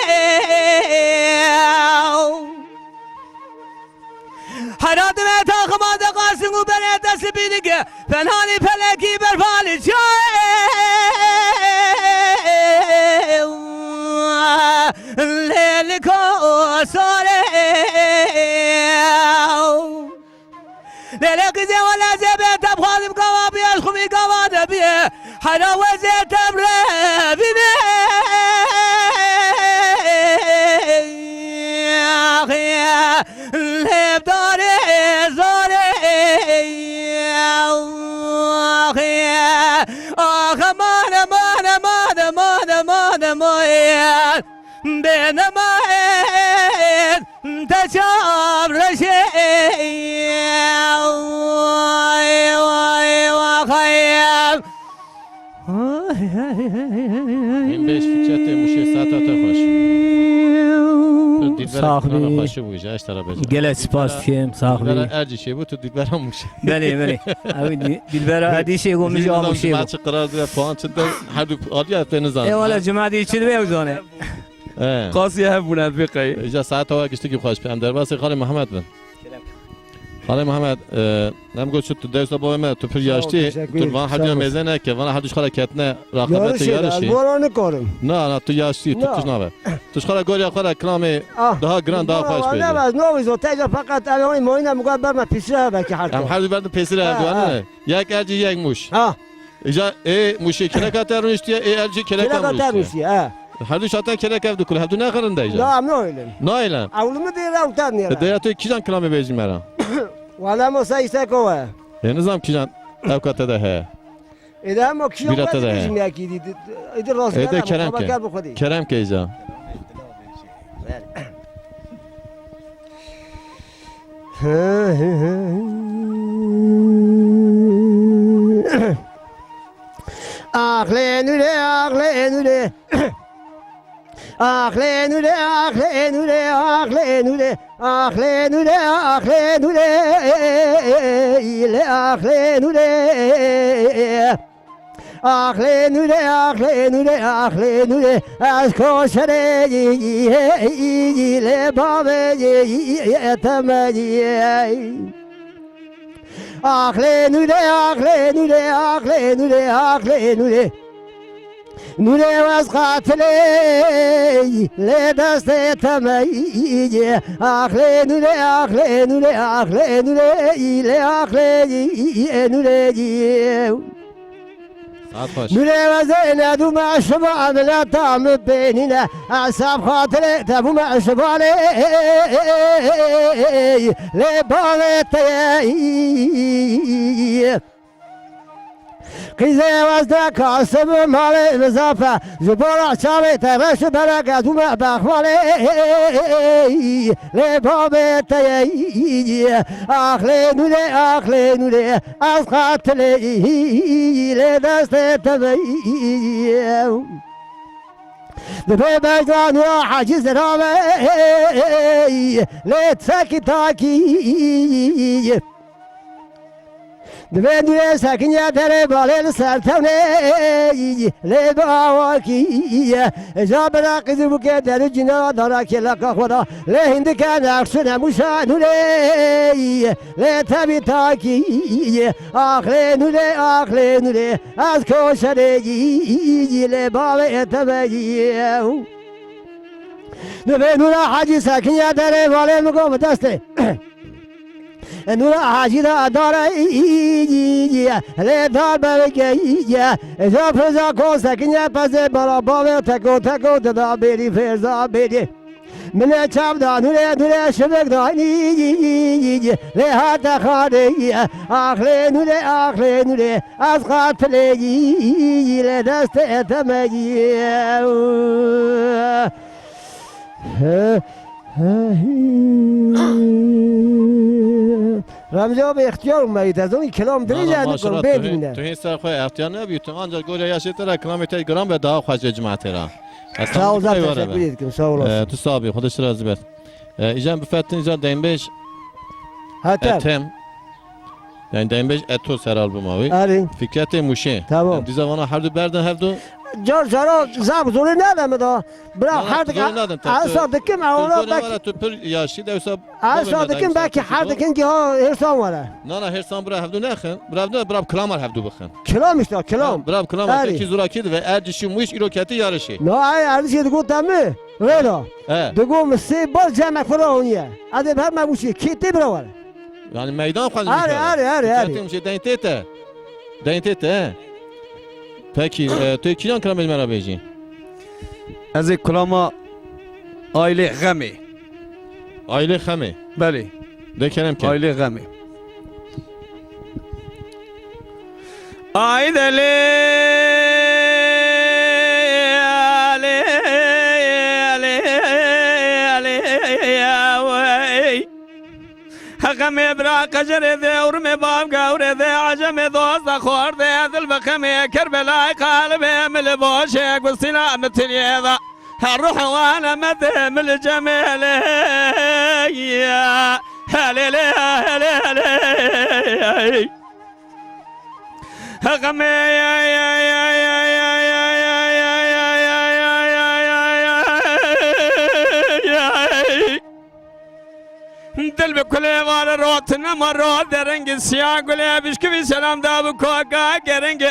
Hayrat ve takımada kalsın u beredesi bilgi Fenani peleki berfali çay ليلة قزي ولا زبي تبخاذ بقوابي أشخبي قواد بيه حلا وزي تبري بني أخي الهب داري زاري أخي أخ مانا مانا مانا مانا مانا مانا بين ماين تشاب رشي وخيم 25 فکرت موشه ساعت خوش صاحبي خوش بوی جاش ترى بجا قلت سباس كيم صاحبي ارجی شی بود تو دیدبرم موشه بلي بلي دلبرا هادي شي يقوم يجي ابو شي ماتش قرار ده puan çıktı her عادی ات نظام اي والله جماعه دي تشد وزونه قاسیه هبونت بقی اجا ساعت ها گشتی که خوش پیام در باس خاله محمد بن خاله محمد نم گفت تو درس با من تو پر یاشتی تو وان حدی میزنه که وان حدش خاله کتنه رقابت یارشی بارانı korum. نه تو یاشتی تو توش نبه توش خاله گوری خاله کلام daha grand daha خوش Ne بیاد var ne olursa teyze fakat evin moyuna mugat berme pisre belki هم harika. هر بعد پسر اردوانه یک ارجی یک موش Ha. اجا ای موشی کلک ترونشتی ای ارجی Kile kadar کلک Rusya ha. هر دو شاطر کلک افدو کل هفدو نخرنده اجا Ne öyle. نه ایلم Avlumu değil avtan ya. دیا تو کیجان کلامی بیجی مرا Valla mosa ise kova. نظام کیجان اوقات ده هه İde ama kişi Birat yok da he. bizim ya ki dedi. İde rast Ede gel Kerem ama ki. gel bu kadar. کرم که ایجا Aklenüle aklenüle Aklenüle aklenüle aklenüle Aklenüle aklenüle ile aklenüle Aklenüle aklenüle aklenüle Az koşere ile babe yetemedi Aklenüle aklenüle aklenüle aklenüle Nure vaz katile le daste temeyi aklenüle aklenüle aklenüle ile aklenüle ساعت خوش Nure vazene du maşba amela tam benine asab katile tabu maşba le balete Kize vazda kasım male mezafe Zubara çale tebeş bereket ume bakmale Le babete Aklenüle aklenüle Az katile Le deste tebeyi ببجان وحاجز رامي لا تسكي تاكي دبندوی سکنیا دره بالل سرتونه لباوکی جابرا قدرو که در جنا دارا که لکا خدا لهند که نقشن موشانونه لتبی تاکی آخلنوله از کوشره لباوی تبیه دبندوی حاجی سکنیا دره بالل مگم دسته نورا حاجی دا داره لی دار بگه ازا فضا کو سکنه پزه برا باوه تکو تکو دا بری فرزا بری من چاب دا نوره شبک دانی لی هات خاره آخله نوره از قاتله لی دست اتمگی رمزی ها به اختیار اومدید از اون کلام دری جهد کنم ببینه تو این سر خواه اختیار نبید تو آنجا گوری یاشی تره کلامتر گرام به daha خوش جماعت را sağ ol zaten teşekkür ederim sağ olasın تو صابی خودش راضی بست ایجان بفتن ایجان دینبش hatta اتم yani دینبش اتو سر آلبوم آوی arın فکرت موشه Tamam. دیزا هر دو بردن هر دو car cara zab zoru ne demek o bırak her zoru ne demek? dakika asadıkım ona belki تو پر یاشی دوسا asadıkım belki her dakika ki ha hırsan var نه نه هرسان برا هفدو نخن برا کلامر هفدو بخن kelam işte kelam برا کلامر Eri. کی زوراکی و ارجشی موش ایروکتی یارشی ne ay her şey diyor tamam öyle اه diyor mesle bol cema falan ya hadi her mabuşi kiti bira var Yani meydan fazla. Arı. Şey dentete. Dentete. Peki tu kijan kram elmera beji. از کلاما آیله غمی Aile khame. بله De kerem ke. آیله غمی Ay deli ali ali ali ya vay حقم ابراق جرده ورمي باب قورده عجم دوز خورده ذل بخمي كربلاء قلبي من بوشك والسلام تليذا الروح وانا مدم الجميل يا هلي هلي هلي حقم دل بكل وار روتنا مرة درنج سياق ولا بشكي سلام داب كوكا كرنج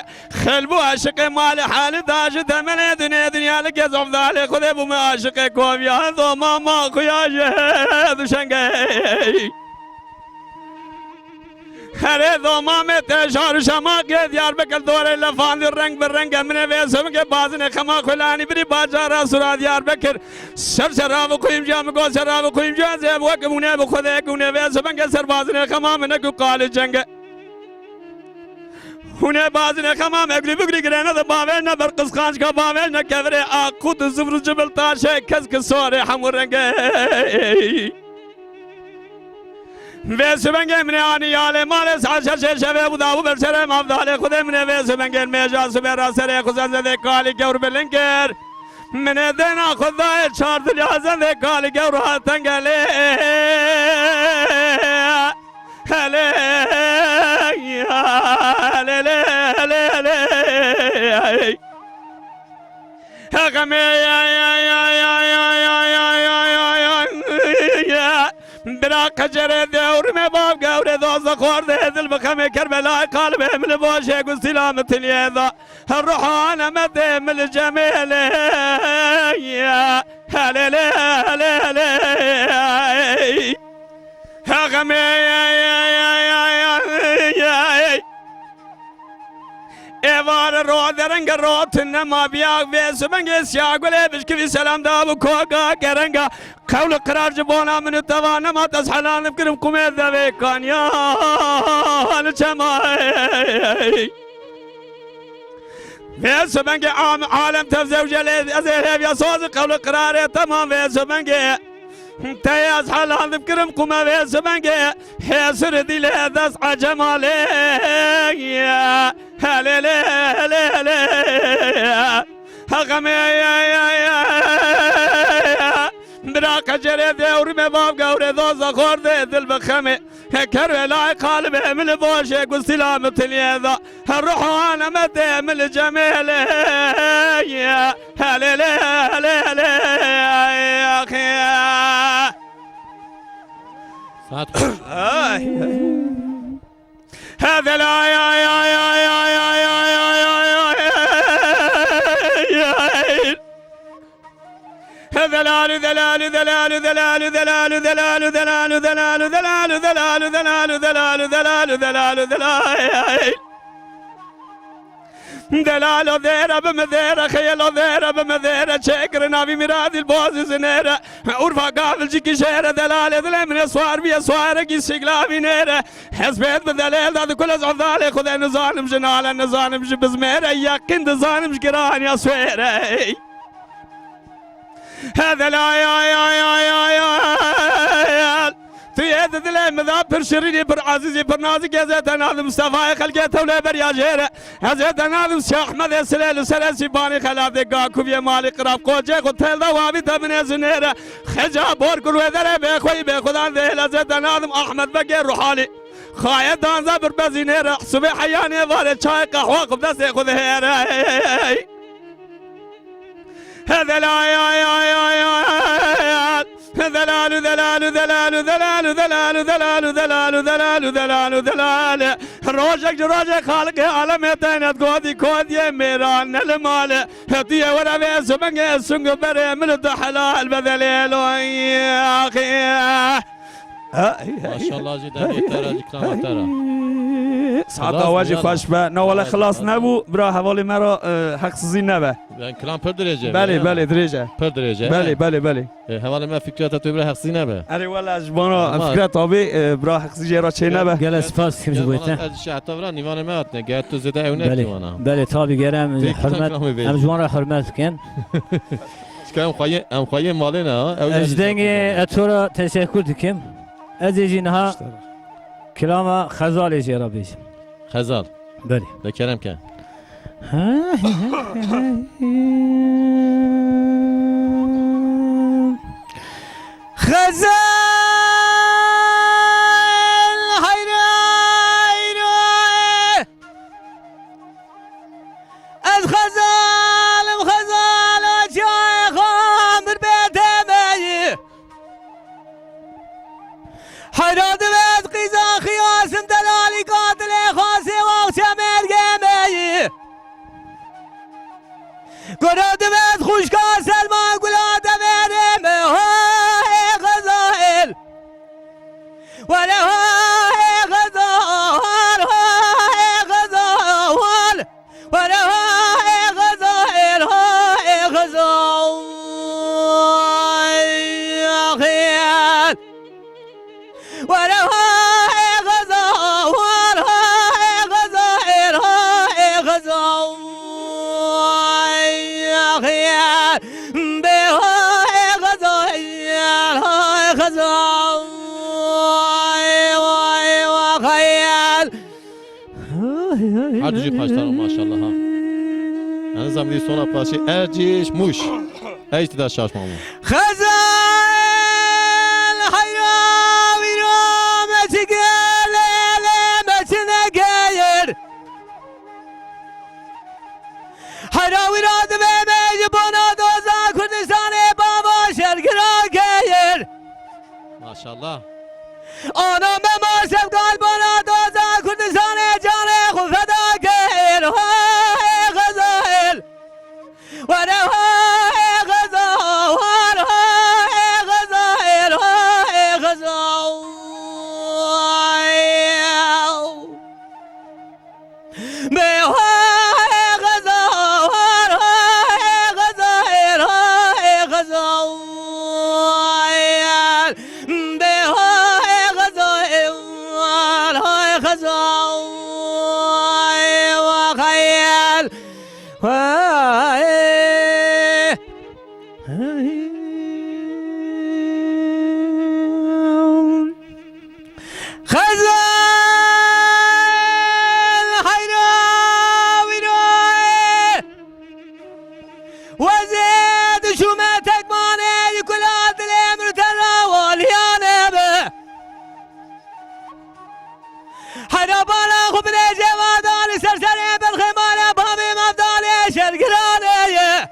خلبو عاشق مال حال داش دمن دنيا لك زوف دال خذ ابو ما عاشق كوم يا ذو ماما خويا جهد شنگي هره ذو مامه تشار شما के यार बकल दौरे लफान रंग बिरंग हमने वे सब के बाज ने खमा खुलानी बरी बाजारा सुराद यार बकर सर शराब कोइम जाम को शराब कोइम जा से वो के मुने खुदे गुने वे सब के सरबाज ने खमा में को काल जंग हुने बाज ने खमा में अगली बगली गिरना तो बावे न बरकस खान का बावे न कवरे आखुद जुबर जबल ताश कस के सोरे हम रंग Vesübenge mine ani yale male saçar şeşeve bu davu bersere mavdale kude mine vesübenge meja sübera sere kuzan zede kali gevr belinker mine dena kudaya çardır yazan de kali gevr hatan gele hele ya hele hele hele hakame ya برا کجره دور میں باب گوره دوز خورده دل بخمه کربلا قلبه من بوشه قل سلامت اليدا الروحان مده من الجميل يا هلا لا لا لا هغمي يا Evar roderenga rotna mabiya ve semenges ya gole bişki selam da bu koga gerenga kavlu karar cibona min tavana ma tashalan fikrim kumed da ve kanya al çamay ve semenge alem tevzevjele azher ya soz kavlu karar tamam ve semenge تياز حالان ذكرم قما ويسبنجي حسر دل دس عجمالي يا هلا لا لا لا حقمي يا براك جري دور ما باب غور دوز خور دل بخمي كر لا قلب من بوشه قل سلامة اليدا الروح وانا مدى من الجميل يا هلا لا لا لا يا اخي هذا لا يا دلال دلال دلال دلال دلال دلال دلال دلال دلال دلال دلال دلال دلال دلال دلال دلال ذيرة بمذيرة خيل ذيرة بمذيرة شكر نبي مراد البوز زنيرة عرفة قابل جيكي شيرة دلال دلال من اسوار بي اسوار كي سيقلا بنيرة حسبيت بدلال داد كل زعضالي خذ نظالم جنال نظالم جبزميرة يقين دظالم جقران يا سويرة هذا لا يا تياد دلال مذاب برشريني برعزيزي برنازي جزيت ناظم مصطفى خلقيته ولا بريا جيرة هزيت ناظم شيخ أحمد السليل سلسي باني خلاف دقاكو بيا مالي قراب قوجي قتل دوابي تبني زنيرة خجا بوركل وذرة بيخوي بيخودان ذيل هزيت ناظم أحمد بقير روحالي خايد دانزا بربزينيرة صبي حياني ظالي شاي قهوة قبدس يخذ هيرة هذا لا يا دلال دلال دلال دلال دلال دلال دلال دلال دلال دلال روجك خالق عالم تينت قودي كودي ميران المال هدي ورا بيس بنجي سنگ بري من الحلال بدليل يا اخي ماشاءالله جی دنگی تر جی کرام تر ساعت خلاص آواجی بیانا. خوش به نواله خلاص نبو برا حوالی مرا حقسزی نبه ben کرام پر درجه بله بله دریجه پر درجه بله بله بله حوالی من فکرات تو بر حقسی نبه اره والا اجبانا اما- فکرت آبی برا حقسزی را چه نبه گل سپاس کم جبویته از شهتا برا نیوان ما اتنه گه تو زده اونه بله دیوانا بله تابی گرم دیگه حرمت کلام بیش. ام جوان را حرمت کن که ام خواهی ماله نه از دنگ اتورا تشکر دکم از اینها کلام خزال جرا بیشم خزال بله دکرم که خزال هيرا از خزال جای خامر بتمي حيران بيت قيزا خياسم دلالي قاتل خاصي وشمر جمي قراد بيت خوشكا سلمان قلاد مرم هاي غزائل ولا هاي غزال هاي غزال ولا هاي غزائل هاي غزال يا خيال ولا هاي غزال هاي غزائل هاي غزال يا خيال بهاي غزائل هاي غزال وخيال هر جی پاشتارم ماشاءالله ها یعنی زمینی سونا پاشی ارجیش موش ایت در شاش مامو خزال حيرامي رامة قليلة متنقير حراوي راد بيبي جبونا دوزا كردستاني بابا شرق راقير ماشاءالله انا بماسب قلبنا دوزا كردستاني جاني خفدا قير هاي غزائل وانا هاي غزال هاي غزائل هاي غزال بهاي غزال هاي غزائل هاي غزال بهاي غزائل هاي غزال وخيال خزال حيراوي روي وزيد شومتك ماني كل هذا الامر ترى واليانا به حربانا خبري جواداني سرسري بالخمانة بابي مفضالي شرقراني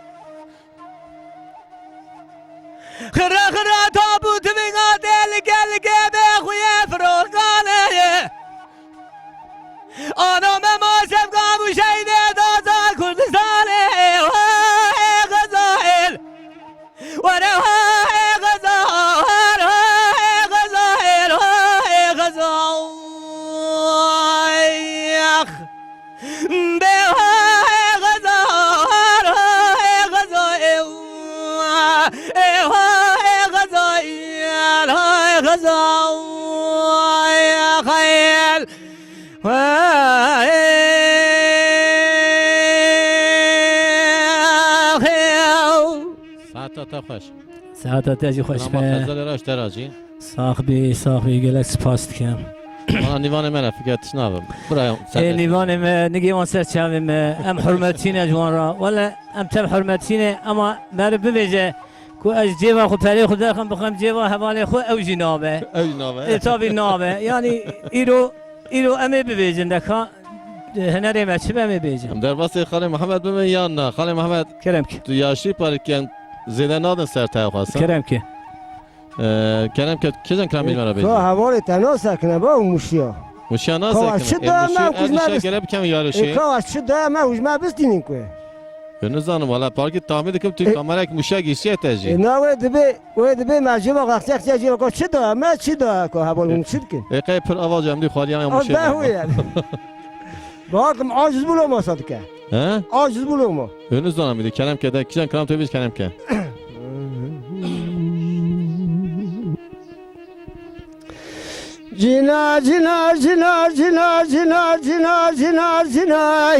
خرا خرا تابوت من قاتل قلقي بخويا فروقاني انا ما سبقى مشيدة دوزا كردستاني وهاي غزائل وانا هاي غزال هاي غزائل هاي غزال بهاي غزال هاي غزائل هاي غزائل هاي غزال يا خيال ساعتا تا خوش ساعتا تاجي خوش اما به خزال راش دراجی صاحبي گلک سپاس کم من نیوان من فکرتش نبم برای نیوان ما نگی وان سر چاوی ما ام حرمتینه جوان را ولا ام تب حرمتینه اما مر ببیجه کو از جیوا خو پری خود دارم بخوام جیوا حواله خو او جنابه اوی نامه اتابی نابه یعنی ایرو امی ببیجن دکا هنری ما چه بمی بیجن در واسه خاله محمد بمن یا نه خاله محمد کرم که تو یاشی پارکن زیده نادن سر تا خواستم کرم که کنم که کجا کرم بیل مرا تو بیل حوالی تنها سکنه با اون موشیا مشیانا خواهد سکنه شد دارم من مشی کجا ادیشه بس- گره بکم یارشی کاش شد ما وش ما بستینین که نزانم والا پارکی تعمیر کم تو کامرک مشا گیسیه تاجی نه و دبی مجبور وقتی که چی کو چی دا ما چی دا کو هبالون چی که اقای پر آواز امدی خالیان یا آن ده مشا هوی باکم عاجز بولو ما صد که ها عاجز بولو ما نزانم میده کلم که ده کیجان کلام تو بیش کلم که جنا جنا جنا جنا جنا جنا جنا جنا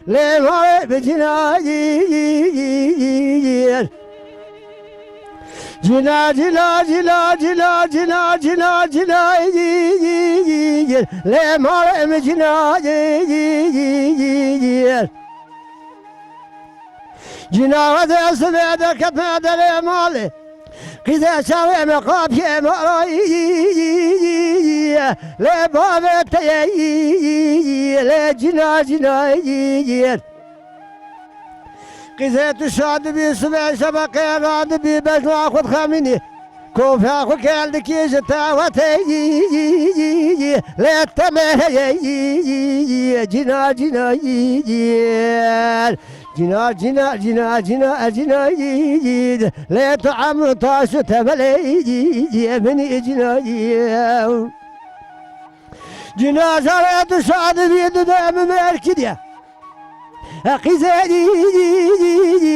لا ما بجنا جنا جنا جنا جنا جنا جنا جنا لا ما بجنا جنا هذا سبعة كفاء لا ماله قذا شاوي مقابي مراي لا بابك تيي لا جنا جنا قذا تشاد بي سبع سبق راد بي بجوا خذ خامني كوف اخو كالك يجتا وتي لا تمهي جنا جنا جنا جنا جنا جنا جنا لا تعمر طاش تبلي من جنا جنا زرعت صاد بيد دم مركديا قزادي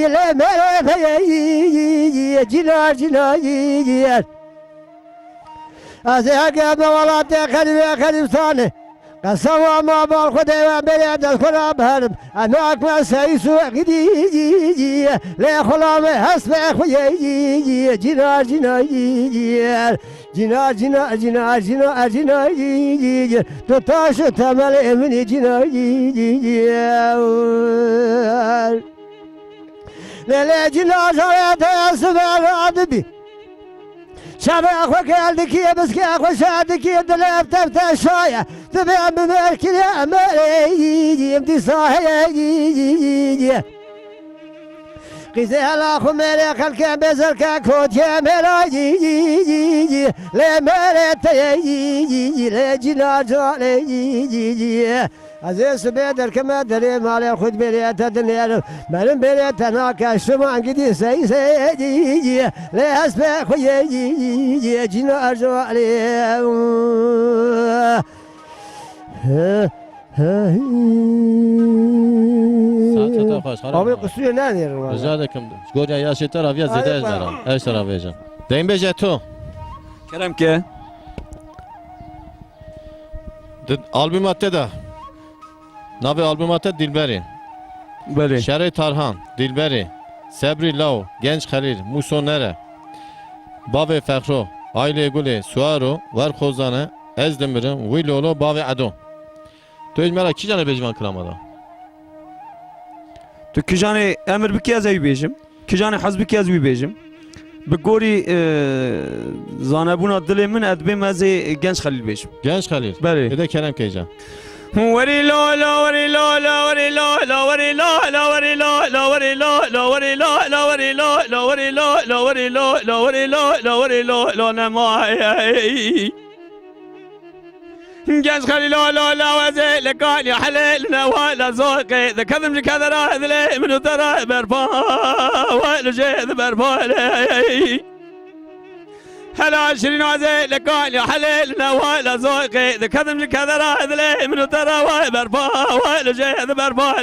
لا ما في جنا جنا أزهق ولا تخلي ثاني قسوا ما بالخدي بلاد الخراب هرب أنا أكمل سيسو قدي لا خلام حسب خوي جنا جنا جنا جنا جنا جنا جنا تطاش تمل من جنا لا جنا جنا سبع عدبي شبع أخوك يالدك يا بس أخو شادك يا دلاب تفتح شاية تبع بمرك يا مريجي يمدي صاحي قيسي الأخو مري خلك بزرك كوت يا مراجي لا مريت لا جنا جالي عزيز بيدر كما دري مالي خد بريت الدنيا من بريت انا كشمان قدي سي لا اسبق خويا جنا جوالي ساعت خوش ابي خراب قصوي نادر رجادكم گوجا یا شتر اویا زده از دارم ايش ترى بيجا دين بيجا تو کرم که albümatte de Navi albümatte Dilberi بله Şerey Tarhan Dilberi Sebri Lav Genç Halil Muso Nere Bave Fekro Aile Gule Suaro Var Kozane Ezdemirim Wilolo Bave Ado تو ایج مرا کی جانه بجمان کلامدا تو کجانی امر بکی از ای بیجم کجانی حزب کی از بی بیجم بگوری زانبون دل من ادبیم از گنج خلیل بیجم Genç Halil بله Bir de Kerem Keycan وري لا لا وري لا لا وري لا لا وري لا لا وري لا لا وري لا لا وري لا لا وري لا لا وري لا لا وري لا لا وري لا لا وري لا لا نماي جنس خلي لا لا لا وزي لقال يا حليل ولا زوقي ذا كذب كذا راذلي من ترى برفا ولا جيد برفا هلا 20 وزي لقال يا حليل ولا زوقي ذا كذب كذا راذلي من ترى برفا ولا جيد برفا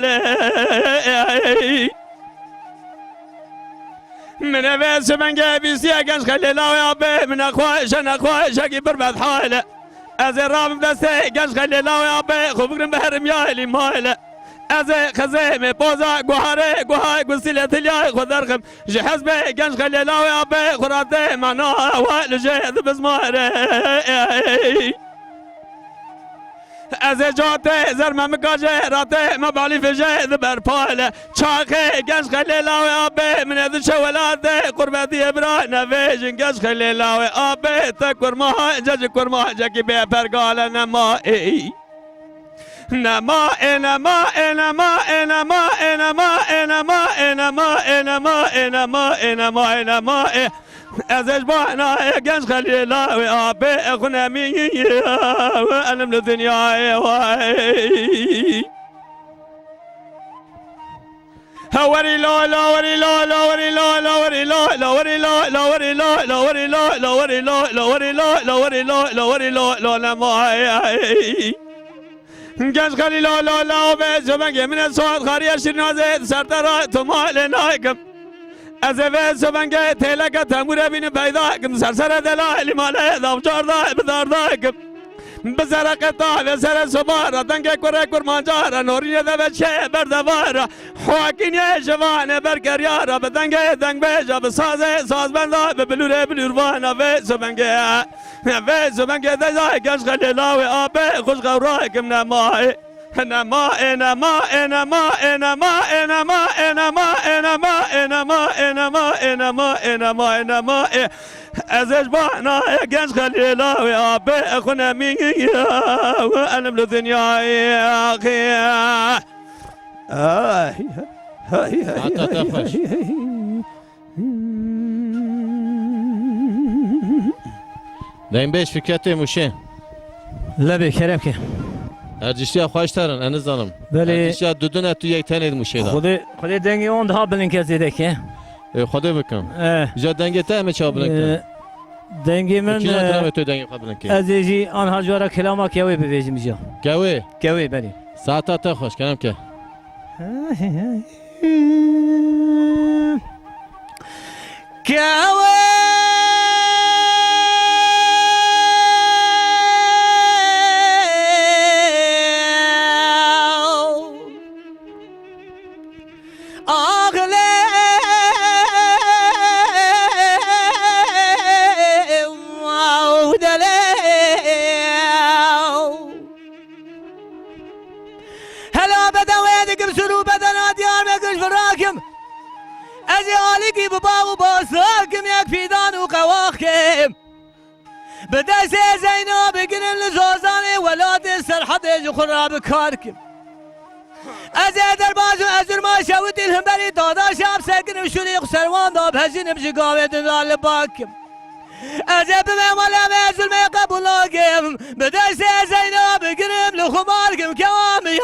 من أبيس من جابي سياقش خلي لا يا بي من أخوي شن أخوي شقي بربث حاله أزي رام بدسي قش خلي لا يا بي خبقن بهرم يا لي ماله أزي خزيمي بوزا قهاري قهاي قسيلة الياي خذرخم جي حزبي قش خلي لا يا بي خراتي معنا وائل جيد بزماري أزي جاتي زرمة مقاجي راتي ما بالي في جيد برفاله شاخي قش خلي لا يا بي من هذا شولاتي قربتي برانا فيجن قش خلي لا يا بي تكور ما جاج كور ما جاكي بي فرقال نمائي نمائي نمائي نمائي نمائي نمائي نمائي نمائي نمائي نمائي نمائي نمائي ازش بانا قش خلي لا يا بي اخنا مي وانا من الدنيا وري لا لا وري لا لا وري لا لا وري لا لا وري لا لا وري لا لا وري لا لا وري لا لا وري لا لا وري لا لا وري لا لا لا ما گنج خالی لا لا لا به زبنگ من سواد خاری شیرنازه سرترا تو مال نایکم از و زبنگ تلک تمور بین پیدا کم سرسر دلایل مال دافچار دا بدار دایکم بزر قطع و سر سبارا دنگ کره کرمانجارا نوری ده بچه بردوارا حواکین یه جوانه برگریارا به دنگ بیجا به ساز بندا به بلور وانا و زبنگه ده زای گش خلیلا و آبه خوش غورای کم نمای نما انما انما انما انما انما انما انما انما انما انما انما ازش بانا گنج خلیلا و آبه خونمی و علم لدنیا اخی حتی تخش دایم بیش فکرت موشه لبه کرم که ارجشی خواهش ترن انزانم بله. ارجشی دودن تو یک تنید موشه دا خود دنگی اون daha bilin که زیده که خدا بکن جا دنگی تا همه چا بلن دنگی من کی نکرم تو دنگی خواهد بلن که از ایجی آنها جوارا کلاما کیوی ببیجم جا گوه کیوی بلی ساعتا تا خوش کنم که کیوی از عالی بابا و باساکم یک فیدان و قواخم به دست زینا بگیرن لزوزان ولاد سرحد خراب کارکم از درباز و از ما شوت الهم بری دادا شب سکن شریق سروان دا بهزینم جگاوه دنال باکم از بمولا و ظلم قبولاکم به دست زینا بگیرم لخمارکم کامی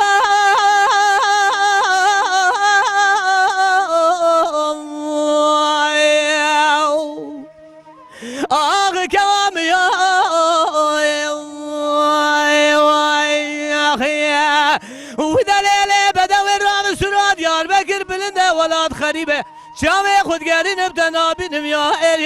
آخ کامی و دلیل بدوی رام سراد یار بکر بلنده ولاد خریبه شام خودگری نبتنا بینم یا خیر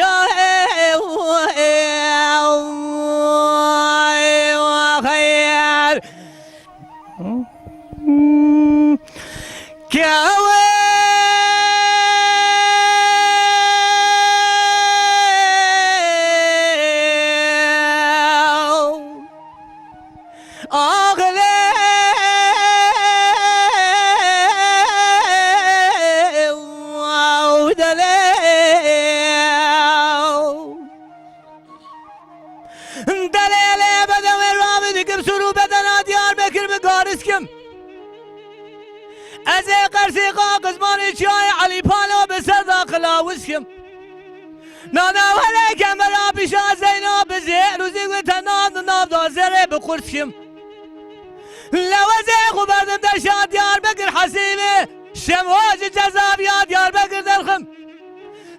از قرصی قاقزمانی چای علی پالو به سر داخل آوزکم نانا ولیکم برا پیشا زینا بزیر روزی و تنام ناب دازره بقرسکم لوزه خوبردم در شاد یار بگر حسیبه شمواج جذاب یاد یار بگر درخم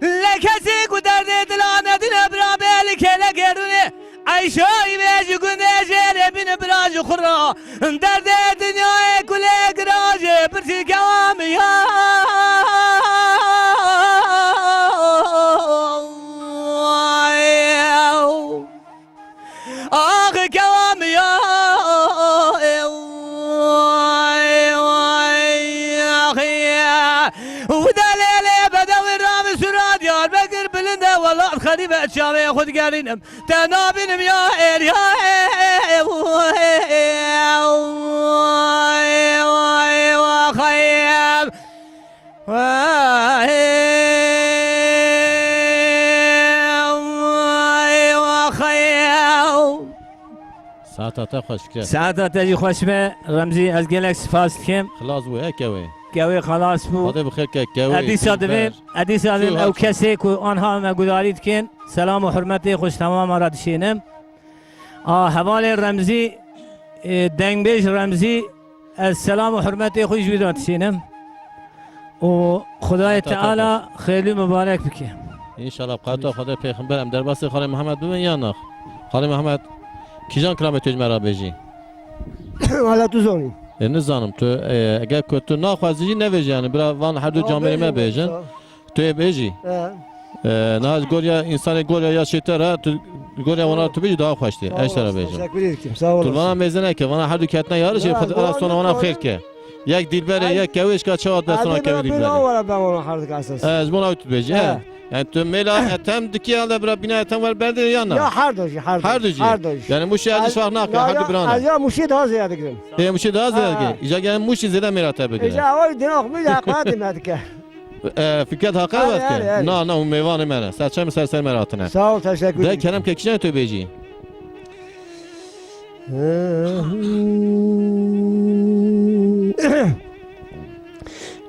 لکسی کو درد دلانه دل برابه لکه لگرونه عیشایی بیجی گنده جیره بین براج خورا درد دنیای کله گراج پرسی کوامی آخ کوامی و دلیل بدوی رام سراد یار بگر بلنده والله خریبه چاوه خودگرینم تنابینم یا خیم ساعتا تا خوش که ساعتا تجی خوش به رمزی از گلکس فاست کم خلاص بو اکوه گوی خلاص بو خدا بخیر که گوه ادی سادم او کسی که آنها مگودارید کن سلام و حرمت خوش تمام را دشینم حوال رمزی دنگ بیش رمزی از سلام و حرمت خوش بیدان دشینم و خدای تعالی خیلی مبارک بکه انشالله قطع خدا پیغمبرم در بس خاله محمد ببین یا نه خاله محمد کیجان کرام توی مرا بیجی والا تو زونی نزانم تو اگر که تو ناخوازی نویجی یعنی برای وان هر دو جامعه ما بیجن تو بیجی نه از گوریا انسان گوریا یا شیطره تو گوریا وانا تو بیجی daha خوشتی اشترا بیجم تشکر ederim sağ olasın. تو وانا میزنه که وانا هر دو کتنا یارش خود اصلا وانا خیر که یک دلبره یک کویش که چهار دستان کوی Ben دلبره ona ben ona hardık asas. از بنا تو بیجی yani تو میلا اتم دکی hala برای بنا اتم ور برده یا نه Ya hardoji هر دو جی hardoji. yani muşi ازش فرق نکنه هر دو Az برانه ya muşi daha ziyade gidelim. مuşi daha زیاد ایجا گرم مuşi زیاد میراته بگیره Ya o dinok bir dakika demedik ki. فکرت حقا آره، بود آره، که آره. نه نه اون میوان منه سرچم سر مراتنه Sağ ol teşekkür ده ederim. کلم که کیجان تو بیجی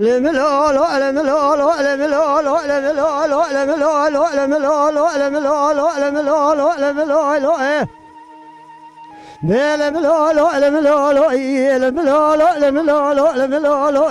لملولو لملولو لملولو لملولو لملولو لملولو لملولو لملولو لملولو لملولو لملولو لملولو لملولو لملولو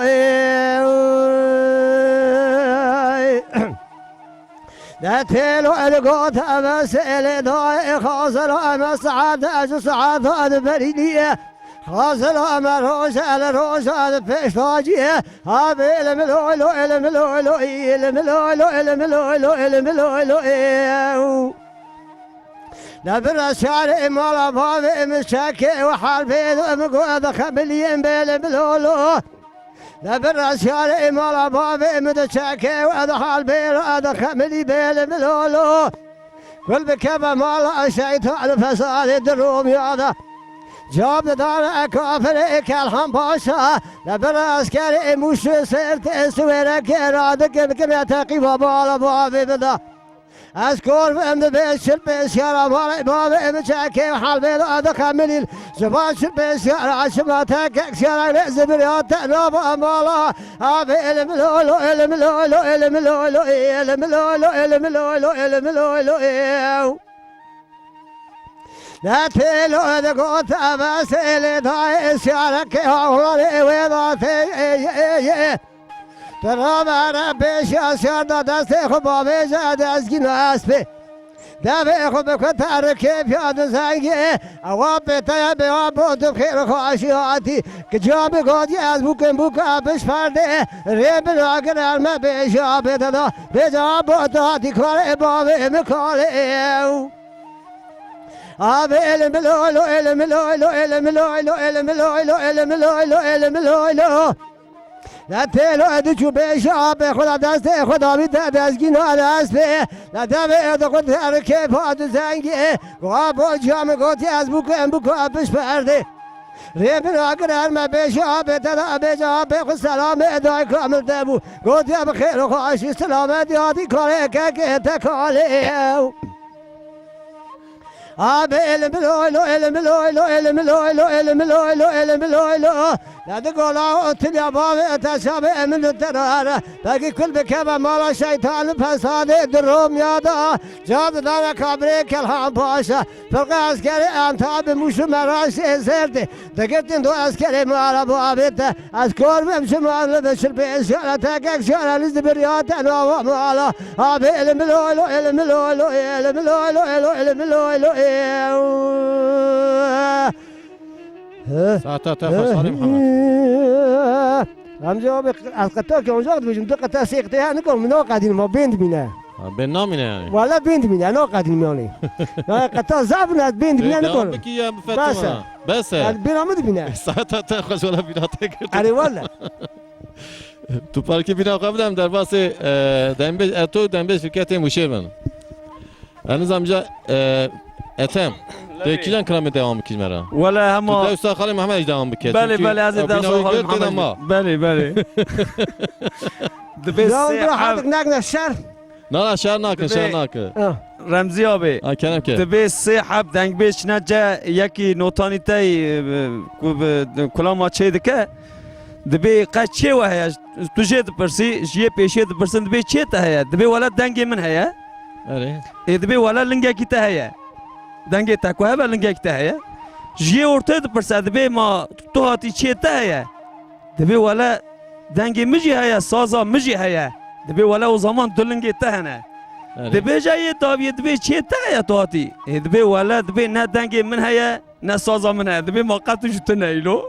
لا تلو القوت أمس إلي ضاي خاصل أمس سعاد أجو سعاد هذا بريدية خاصل أمر روش على روش هذا فيشتاجية هذا الملولو الملولو الملولو الملولو الملولو نبر الشارع مالا بابي مشاكي وحال بيدو مقوض خبليين بالملولو نبر الشارع مالا بابي مشاكي وأدخل بيرو أدخل بالملولو كل بكبا مالا الشيطان فساد الدروم يادا جاب دار اکافر کلهم پاشا نبر اسکر موش سرت سویره که راده که بکم تقی و بالا بابی بدا از کور بند بشر بسیار مال باب ام چکه حال بید آد کاملیل زبان شر بسیار عشما تک اکسیار زبریات ناب مالا آب علم لولو علم لولو علم لولو علم لولو علم لولو علم لولو لا تلو دقوت أباس إلي ضاي سيارك هولي ويضاتي ترام ربي شاسيار دستي خبابي زاد أسكي ناسبي دابي خبك تاركي في هذا زنجي أوابي تيابي وابوت بخير خواشياتي كجابي قودي أزبوك بوك أبش فردي ريب الواقر الما بيشابي تدا بجابو تاتي كاري بابي مكالي آب علم لولو علم لولو علم لولو علم لولو علم لولو علم لولو لا تلو ادچو بشاب خدا دست خدا بی دستگی نادست به لا دم اد خود هر که پاد زنگی با جام گوتی از بوک ام بوک ابش پرده ریم راگر ما بشاب ددا بجاب خود سلام ادای کامل دبو گوتی اب خیر و خوشی سلامت یادی کاره که تکاله آب علم لولو علم لولو علم لولو علم لولو علم لولو لا تقولوا تبي بابي تشاب من الدرار باقي كل بكبا مالا شيطان فساد دروم يادا جاب دار كبري كلام باشا فرق عسكري انتاب مش مراش زرد دقتن دو عسكري مالا بابي اذكر بمش مال بشر بيشاله تاكك شاله لزبريات انا مالا آب علم لولو علم لولو علم لولو علم لولو ساعتا خوش خاله محمد هم جواب از قطار که اونجا بودیم دو قطار سه قطار نکنم نه قدیم ما بند بینه به نامینه یعنی والا بند بینه نه قدیم میانی نه قطار زبون از بند بینه نکنم بکی یا بفتما بس بینامد بینه ساعتا خوش ولا بیناته کرد اره والا تو پارکی بینا قبلم در باس دنبش تو دنبش فکرت مشیر من هنوز همجا اتم کیجان کرام دوام بکیج مرا ولا تو هما استاد خاله محمد دوام بکیج بله بله از دست خاله محمد بله بله دبی یا اون حالك سه نقنا الشر نه شهر نکن شهر نکن رمزی آبی کنم که دبی سه حب دنگ بیش نجا یکی نوتانی تای کلام چه دکه دبی قد چه و هیا تو جد پرسی جیه پیشه پرسند دبی چه تا هیا دبی ولا دنگ من هیا آره دبی ولا لنگا کی تا هیا دنگ تا کو هبا لنگا کی تا هیا جیه ورته پرسند دبی ما تو هاتی چه تا هیا دبی ولا دنگی مجی هیا سازا مجی هیا دبی ولا و زمان دلنگی تهنه دبی جایی داوی دبی چی تهیا تاتی دبی ولا دبی نه دنگی من هیا نه سازا من هیا دبی موقعت جوت نیلو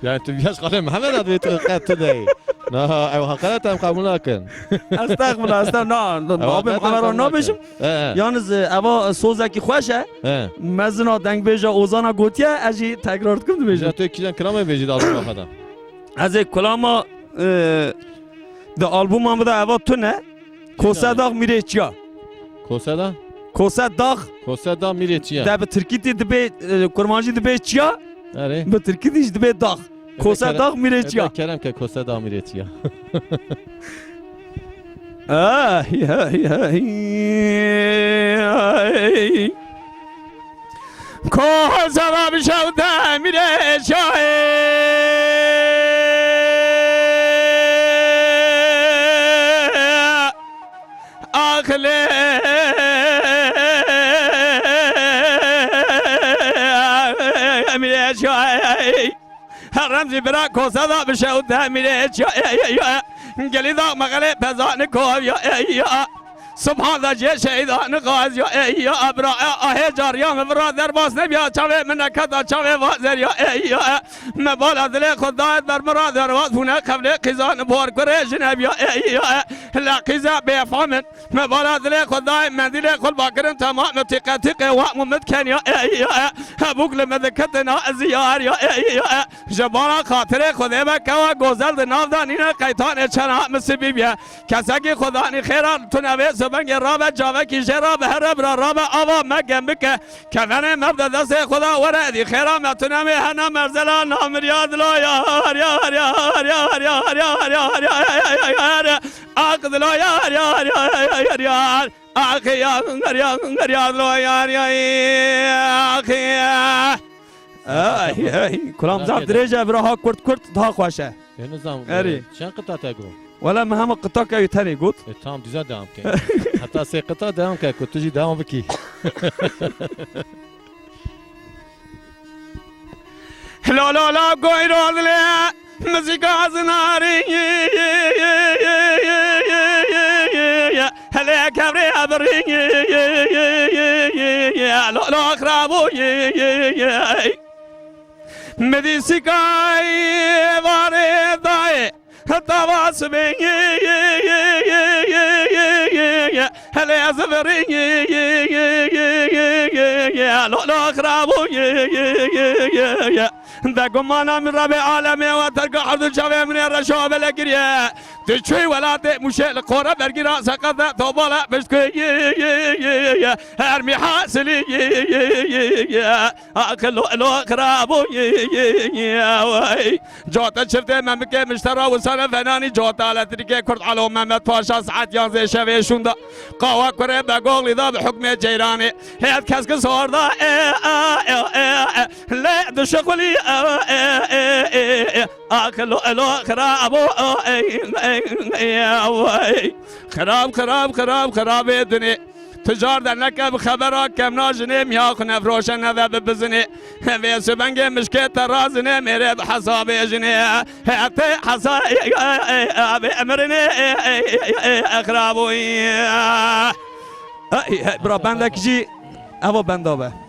يعني انت بياش قلم محمد هذا قد تدعي نا او حقيقة هم قبول نکن استغفر نه آب محمد را نبیشم یانز اوا سوزکی خوشه مزنا دنگ بیجا اوزانا گوتیه اجی تکرار کم بیجا تو کیجان کلام بیجید آلبوم خدا از کلاما ده آلبوم هم بوده اوا تو نه کوسه داغ میره چیا کوسه دا کوسه داغ میره چیا ده به ترکی دبی کرمانجی دبی چیا آره به ترکی دیش دبی داغ کوسه داغ میره چیا کرم که کوسه دا میره چیا کوسه دا بشوده میره چیا آخله میره چای رمزی برا کوسه دا بشه و ده میره چای گلی دا مغله پزان کوه یا سبحان دا جه شهیدان غاز یا ابرا آه جاریان برا در باز نبیا چاوه من کدا چاوه وازر یا مبالا دل خدایت بر مراد رواز بونه قبل قیزان بار کرش نبیا لا قیزا بیفامن مبالا دل خدای من دل خل باکرن تمام تقتق و ممتکن یا بوکل مذکتنا زیار یا جبانا خاطر خدا بکوا گوزل ناف دانینا قیتان چنا مسبی بیا کسا خدا نی خیران تو نوی زبنگ راب جاوه کی جراب هر برا راب آوا مگم بکه کفن مبدا دست خدا وردی خیرام تو نمی هنا مرزلا نام ریاض لا یار یار یار یار یار یار یار یار عقد لا یار یار یار یار آخی یار یار یار لا یار یار آخی کلام زاب درجه برا کرد تا خوشه نظام اری چند قطعه تگو ولا ما هم قطع که تانی گفت تام دیزا دام که حتی سه قطعه دام که تو تجی دام بکی لا لا لا گوی رو دله موسیقی از ناری هلی کبری ابری لا لا خرابو مدیسیکای واره دای تواس بین هلی از بری لا لا خرابو ده گمانا من رب عالمه و ترک عرض جوه من رشاب لگریه تشوی ولات مشل قرا برگرا سقط توبالا بشكي ارمي حاصلي اكلو لو خرابو جوتا شفت ممك مشترى وسنه فناني جوتا على تركي كرد على محمد باشا ساعات يانزي شوي شوندا قوا كره بقول ذا بحكم جيراني هيت كسك صوردا لا دشقلي اكلو لو خرابو خراب خراب خراب خراب الدنيا تجار دنك بخبرك كم ناجني مياخ نفروش نذا ببزني في سبنج مشكلة رازني مريض حساب يجني حتى حساب بأمرني أخرابوي برا بندك جي أبو بندوبه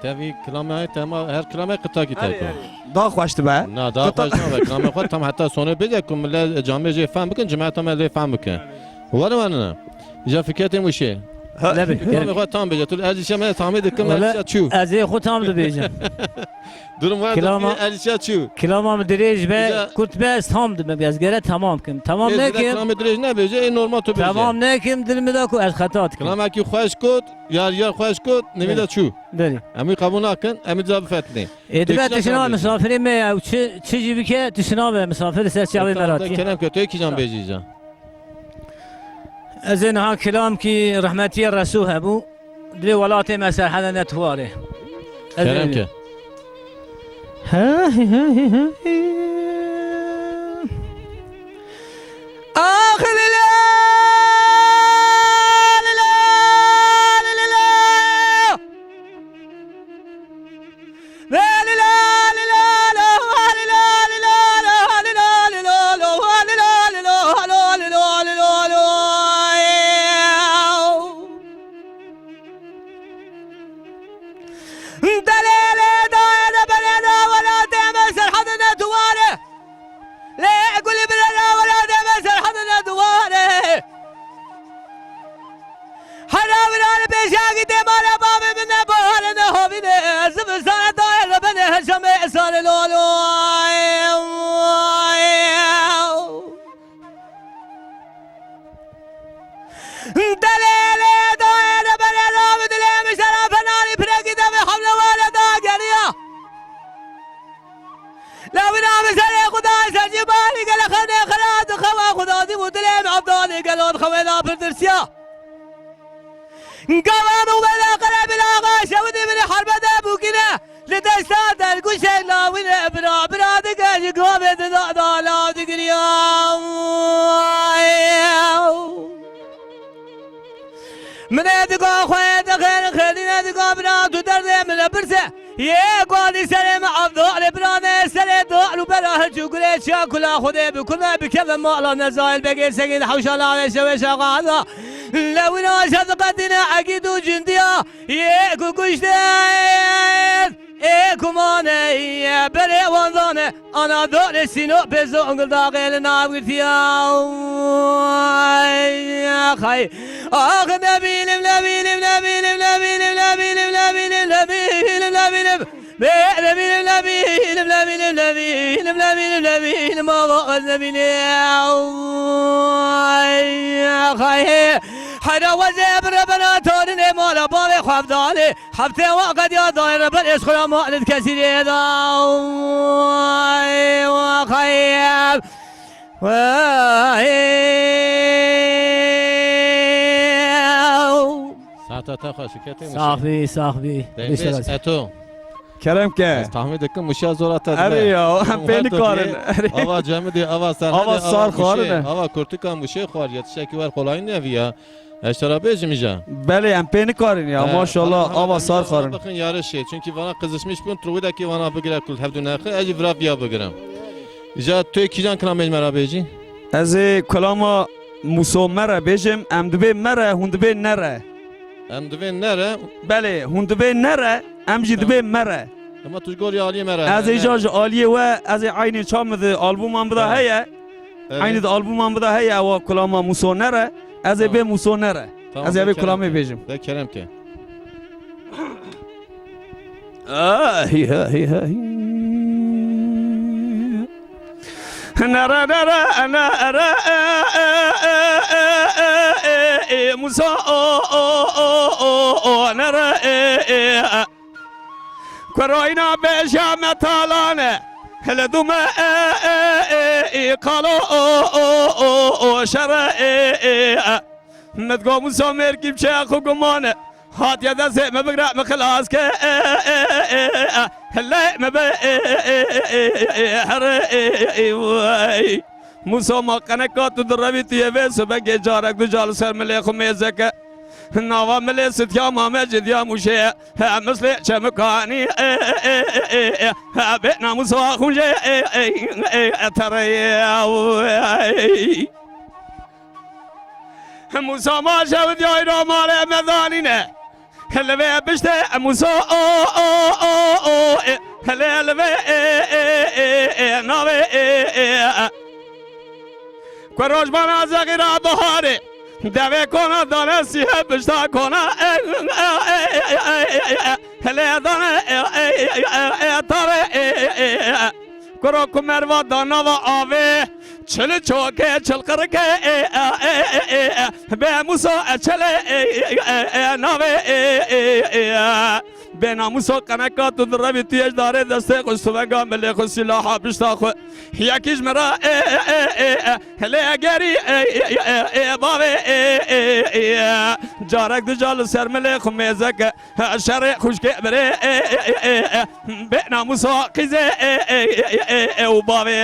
تبي كلامه تمام هر كلامه قطع كتير دا خوشت به نه دا خوش نه كلامه خود تام حتى سونه بيجكم لا جامعه جي فهم بكن جماعه تام لا فهم بكن ولا انا جا فكرت مشي لا كلامه خود تام بيجا تقول اجي شمال تام دكم لا شو از خود هم دو بیجم دورم واحد اجي شو کلامم دریج به کت بس هم دو بیاز گره تمام کم تمام نکم كلامه درج نه بيجي نورمال تو بيجي تمام نکم دل می داکو از خطات کم كلامه کی خوش کد یار خوش کد نمیدا چو داری امی قبول نکن امی جواب فتنی ادبه تشنا مسافری می او چه جیبی که تشنا به مسافر سر چاوی مراتی كلام که کی جان بيجي جان از اینها کلام کی رحمتی رسول ابو دلی ولات مسر حدا نتواره كلام که آخر قالوا خوينا بردرسيا قالوا ولا قرب الآغا شودي من حرب دابوكنا لدستان القشة لا وين برا برا دقاج قومي دا لا دقريا من ادقا خويت خير خلينا ادقا برا تدرد من برسه يا قولي سلام عبدال برانه سلام دعلو براه جوكري شاكولا خده بكله بكذا مالا نزايل بقير سقين حوشالا وشوي شاقادا لو ناشد قدنا عقيدو جنديا يا كوكوشتين ايه كمانه يا بري وانزانه انا دول سينو بزو انقل داقل نابقتيا يا خي اخ نبيلم نبيلم نبيلم نبيلم نبيلم نبيلم نبيلم نبيلم نبيلم نبيلم نبيلم نبيلم نبيلم نبيلم ما نبيلم يا خي حدا وزيب ربنا توني مولا بابي خواب دالي حبتي وقت يا داير بالإس خلا مالد كثير يدا وخيب ساعتا تاخا شكاتي صاحبي صاحبي دنبش اتو Kerem ke. tahmin edekim muşa zor atar. Eri ya beni karın. Ava cemidi ava sen. Ava sar xwarine. Ava kurtika muşe xwar yetişeki var kolay ne ya. Eştara bejimija. Beli em beni karın ya maşallah ava sar xwarine. Bakın yarış şey çünkü bana kızışmış bun truvudaki bana bigire kul hevdu naxı eci vrabya bigirim. İja tu kijan kram elmera beji. Ez kulama Musa mere bejim em dibe mere hun dibe nere. Em divin nere? Beli hun dibe nere em jî dibe mere. Ama tujgor ya aliye mera. Ez icaj aliye ve ez aynı çamdı albumam da heye. Aynı da albumam da heye ve kulama Musa nere. Ez be Musa nere. Ez be kulama bejim. De kerem ke. nara nara nara Musa nara Koroyna beşame talane hele dume kalo şara ندگو Musa merkim çeku gumane هات يا ذا ما بقرا مخلاص ك هلا ما ب موسى ما كنكات دربيت يبس بقى جارك دجال سر ملك ميزك نوا ملست يا ما مجد يا مشي مثل شمكاني بينا موسى خنجي ترى موسى ما شاود يا رمال مذانينه هلا بي بشتي موسى هلا بي نوي كروج بنا زغيرا بهاري دبي كونا دانسي بشتا كونا هلا دانا ترى كرو كمروا دانا آوي چل چوکے چل کر کے بے موسیٰ چلے نوے بے ناموسیٰ کنکا تو دربی تیج دارے دستے خوش سوگا ملے خوش سلاحا پشتا خو یکیش مرا ہلے گری باوے جارک دجال سر ملے خو میزک شر خوش کے برے بے ناموسیٰ قیزے او باوے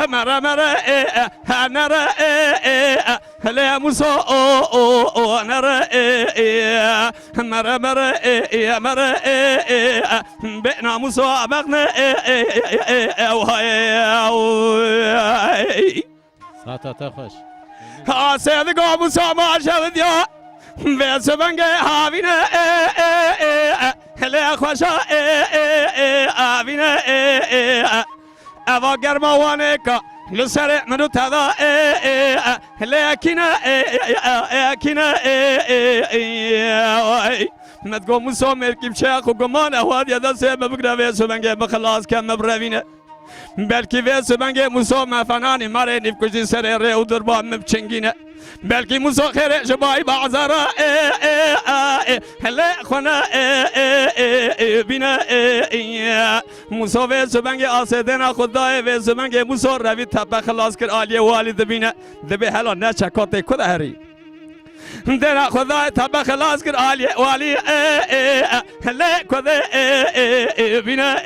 مرا مرا نرى هلا موسى نرى مرا مرا مرا بينا موسى بغنا ساعتا تخش. سيد موسى ما شاهد يا بس بنجي هابينا هلا خوشا هابينا أبا جرموانك لسر منو تدا لكن ندگو موسى مركب شاخ وقمان أهواد يدا سه مبقرا ويسو بنجي بخلاص كم مبروينه بلکه ویسو بنگه موسى مفنانی ماره نفکشی سر ره و دربان مبچنگینه بلکه موسى خیره جبای بعضرا هلا خنا بنا موسا و زبنگ آسدنا خدای و زبنگ موسا روی تبه خلاص کر آلیه والی دبینه دبی هلا نه چکاته کده هری دنا خدای تبه خلاص کر آلیه والی هلا کده بینه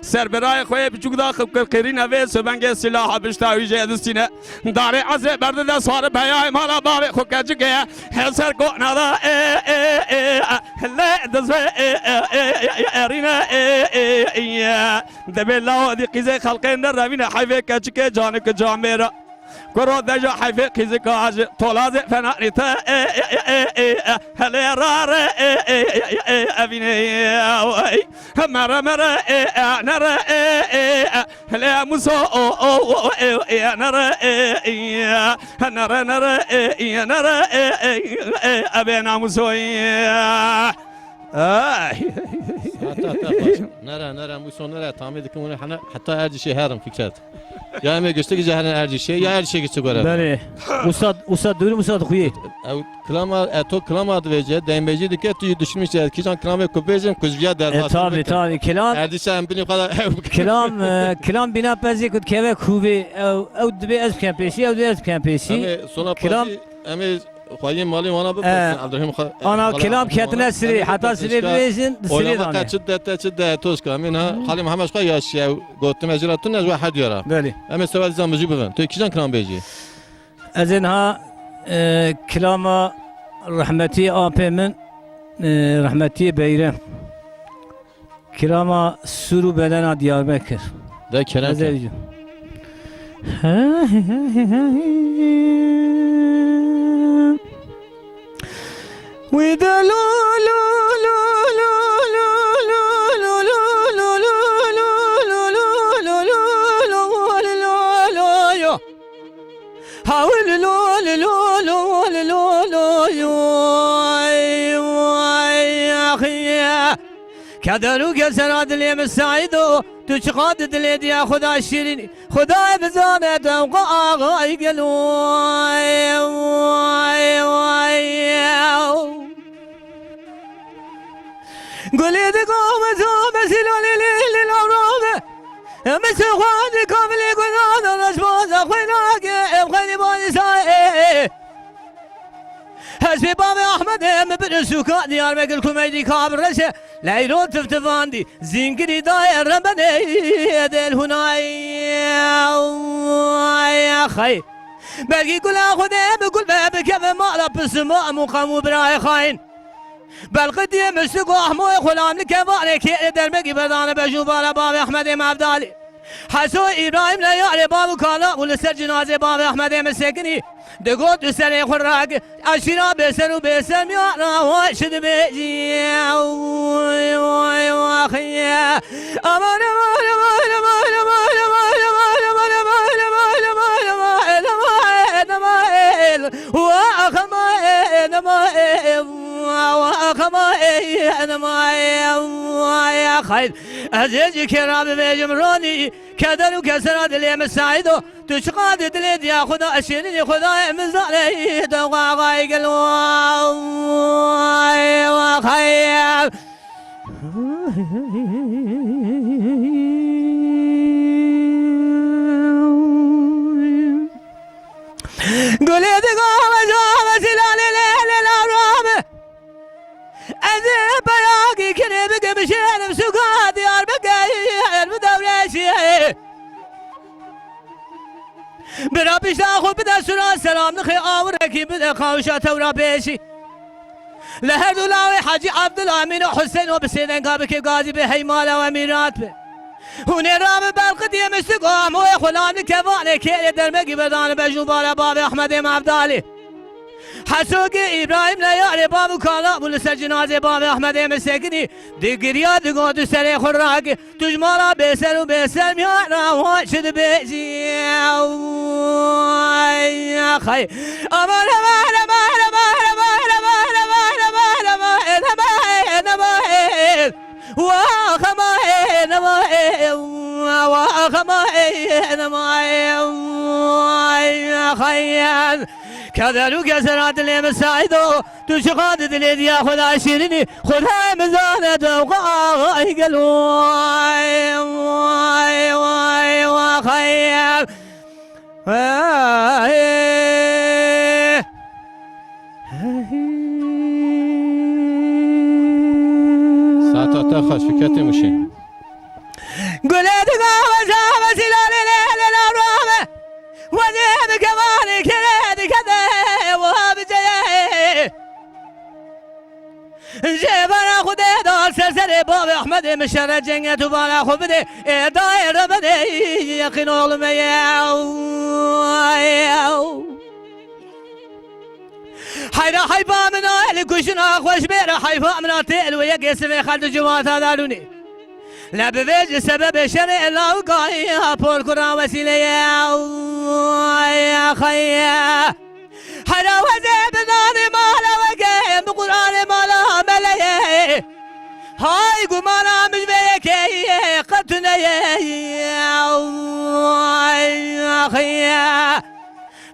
سر برای خوی بچوک دا خب کر قرینه و زبنگ سلاح بشتاوی جدستینه داره عزه برده دا سوار بیای مالا باره خو کجگه هسر کو نادا هلا دزه ارينا دبي الله دي قيزه خلقين رمينا حيفه كچكه جانك جاميرا كرو دجا حيفه قيزه كاج طولاز فناريتا هلا رار ابيني مر نرى هلا موسى نرى ابينا موسى نرى موسى نرى تعمل دكمون حنا حتى ارجشي هرم فكرت يا اما قشتك جهرن ارجشي يا ارجشي قشتك ورا بله استاد دوری استاد خویی او كلام تو كلام ادوجه دمبجي دك تو düşmüş ki can كلام كوبيزم كوزيا در tabi kelam ارجشي هم بني خدا kelam bina pezi kut keve kubi او دبي از كان بيشي او دبي از كان بيشي كلام ام خواهی مالی وانا بپرسن عبدالرحیم انا کلام کتنه سری حتی سری بیشین سری دانه چه توش که امین خالی محمد خواهی یاشی گفتم اجراتون از واحد یارا بله اما سوال زنبجی بگن تو کی جان کلام بیجی از اینها کلام رحمتی آپی من رحمتی بیرم کلام سرو بدن دیاربکر ده کرم with the lo lo lo lo lo lo lo lo lo lo lo lo lo lo lo lo yo how lo lo lo lo lo lo yo يا كدرو كسرات لي مساعدو تشقاد دلي يا خدا شيرين خدا بزامت وقا يقلو قولي دقوم زوم سلولي للأمراض مسوخاني كاملي قنانا نشبوز أخويناك ابخيني باني ساي حسبي بابي أحمد مبرسوكا ديار مكل كوميدي كابر رشة ليلون تفتفاندي زينكري داير ربني ديل هناي يا خي بلقي كل أخذي بكل باب كيف ما لبس ما مقام براي خاين بالقدي مسلق أحمو خلام لكفاني كي درمكي بدانا بشوف على بابي أحمد مبدالي حسو إبراهيم لا يعرف بابو كالا ولسر جنازة بابي أحمد مسكني دقوت السنة خراق أشيرا بسر وبسر ميانا واشد بيجي واخي أمان أمان أمان أمان أمان أمان أمان أمان أمان أمان أمان أمان وأخمان أمان وأخمان أمان يا خير أزيج كرام بجمروني كدر وكسرات اللي مساعدو تشقاد دليد يا خدا أشيرني خدا مزالي دوا غايق وخير قولي دقوم زوم سلالي ليل الأرام أزيب براقي كنبق بشين بسقاد يا ربقاي المدوريشي برابش تاخو بدا سرا سلام نخي آوركي بدا خاوشا تورا بيشي لهر دولاوي حاجي عبد الامين وحسين وبسيدن قابك قاضي بهي مالا واميرات به هوني رام بالقدي مستقام ويخلان كفاني كي درمقي بدان بجوبالا بابي احمد مبدالي حسوقي ابراهيم لا يعرف بابو كالا ولسر جنازه بابي احمد مسكني دقريا دقود سري خراق تجمالا بيسر وبيسر ميانا واشد بيجي يا خي امان امان امان امان امان امان امان امان امان امان وخمان وخمان يا خيان كذلو كسرات اللي مساعدو تشقاد دليد يا خدا شيريني خدا مزانة دوقا يقلو واي واي وخيال ساعت تخش فكرتي مشي قلت قاوة سلالي ليلة الأرامة وديب كمالي كذا كذا وابجي جيبنا خدي دول سلسلة بابي أحمد مشرة جنة وبالا خبدي داير بدي يقين علمي حيرا حيفا من أهل كشنا خوش بيرا حيفا من أتيل ويقيس في خلد جماعة هذالوني لا بفيج سبب شرع الله وقايا بور قرآن وسيلة يا خيا حرا وزيب ناني مالا وقايا بقرآن مالا ملايا هاي قمانا مش بيكي قتنا يا خيا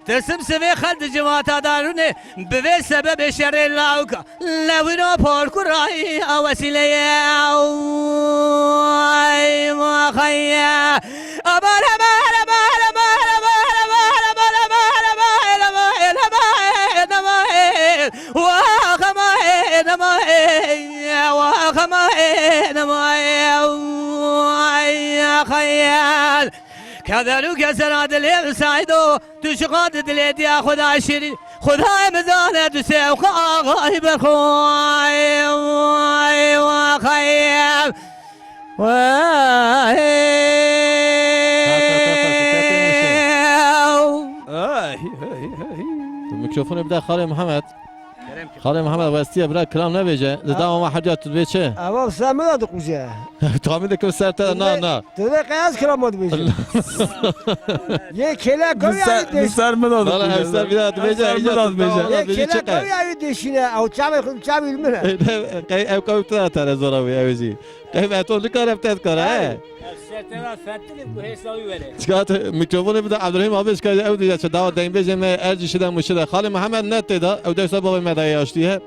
تسم سبي خلد جماعة داروني بفي سبب شر الله لوينو بور كراي وسيلة يا ما خيا أبار أبار أبار أبار أبار أبار أبار أبار أبار خيال كذلك سراد الليل سعيدو تشقاد دليد يا خدا شيرين خدا مزانة تسيوك غايب الخواي وخيال الميكروفون يبدا خالي محمد خالي محمد واسطيه برا كلام نبيجه دام ما حد تدبي چه اما سامي دو قوزه تامين كم سرت نه تده قياس كلام بيجي ये खेला कभी आई देश سر مداد لا افسر بيدا تبيجه ये खेला कभी आई देश ने او चाबी المنه او كم ترى زوراوي اوجي كيف اتول كار بتات كار شكات ميكروفون بدا عبد الرحيم ابيش كاي او دي دعوه دايم بيجه ما ارجي شده مشده خالي محمد نت دا او ده بابا مدای اشتیه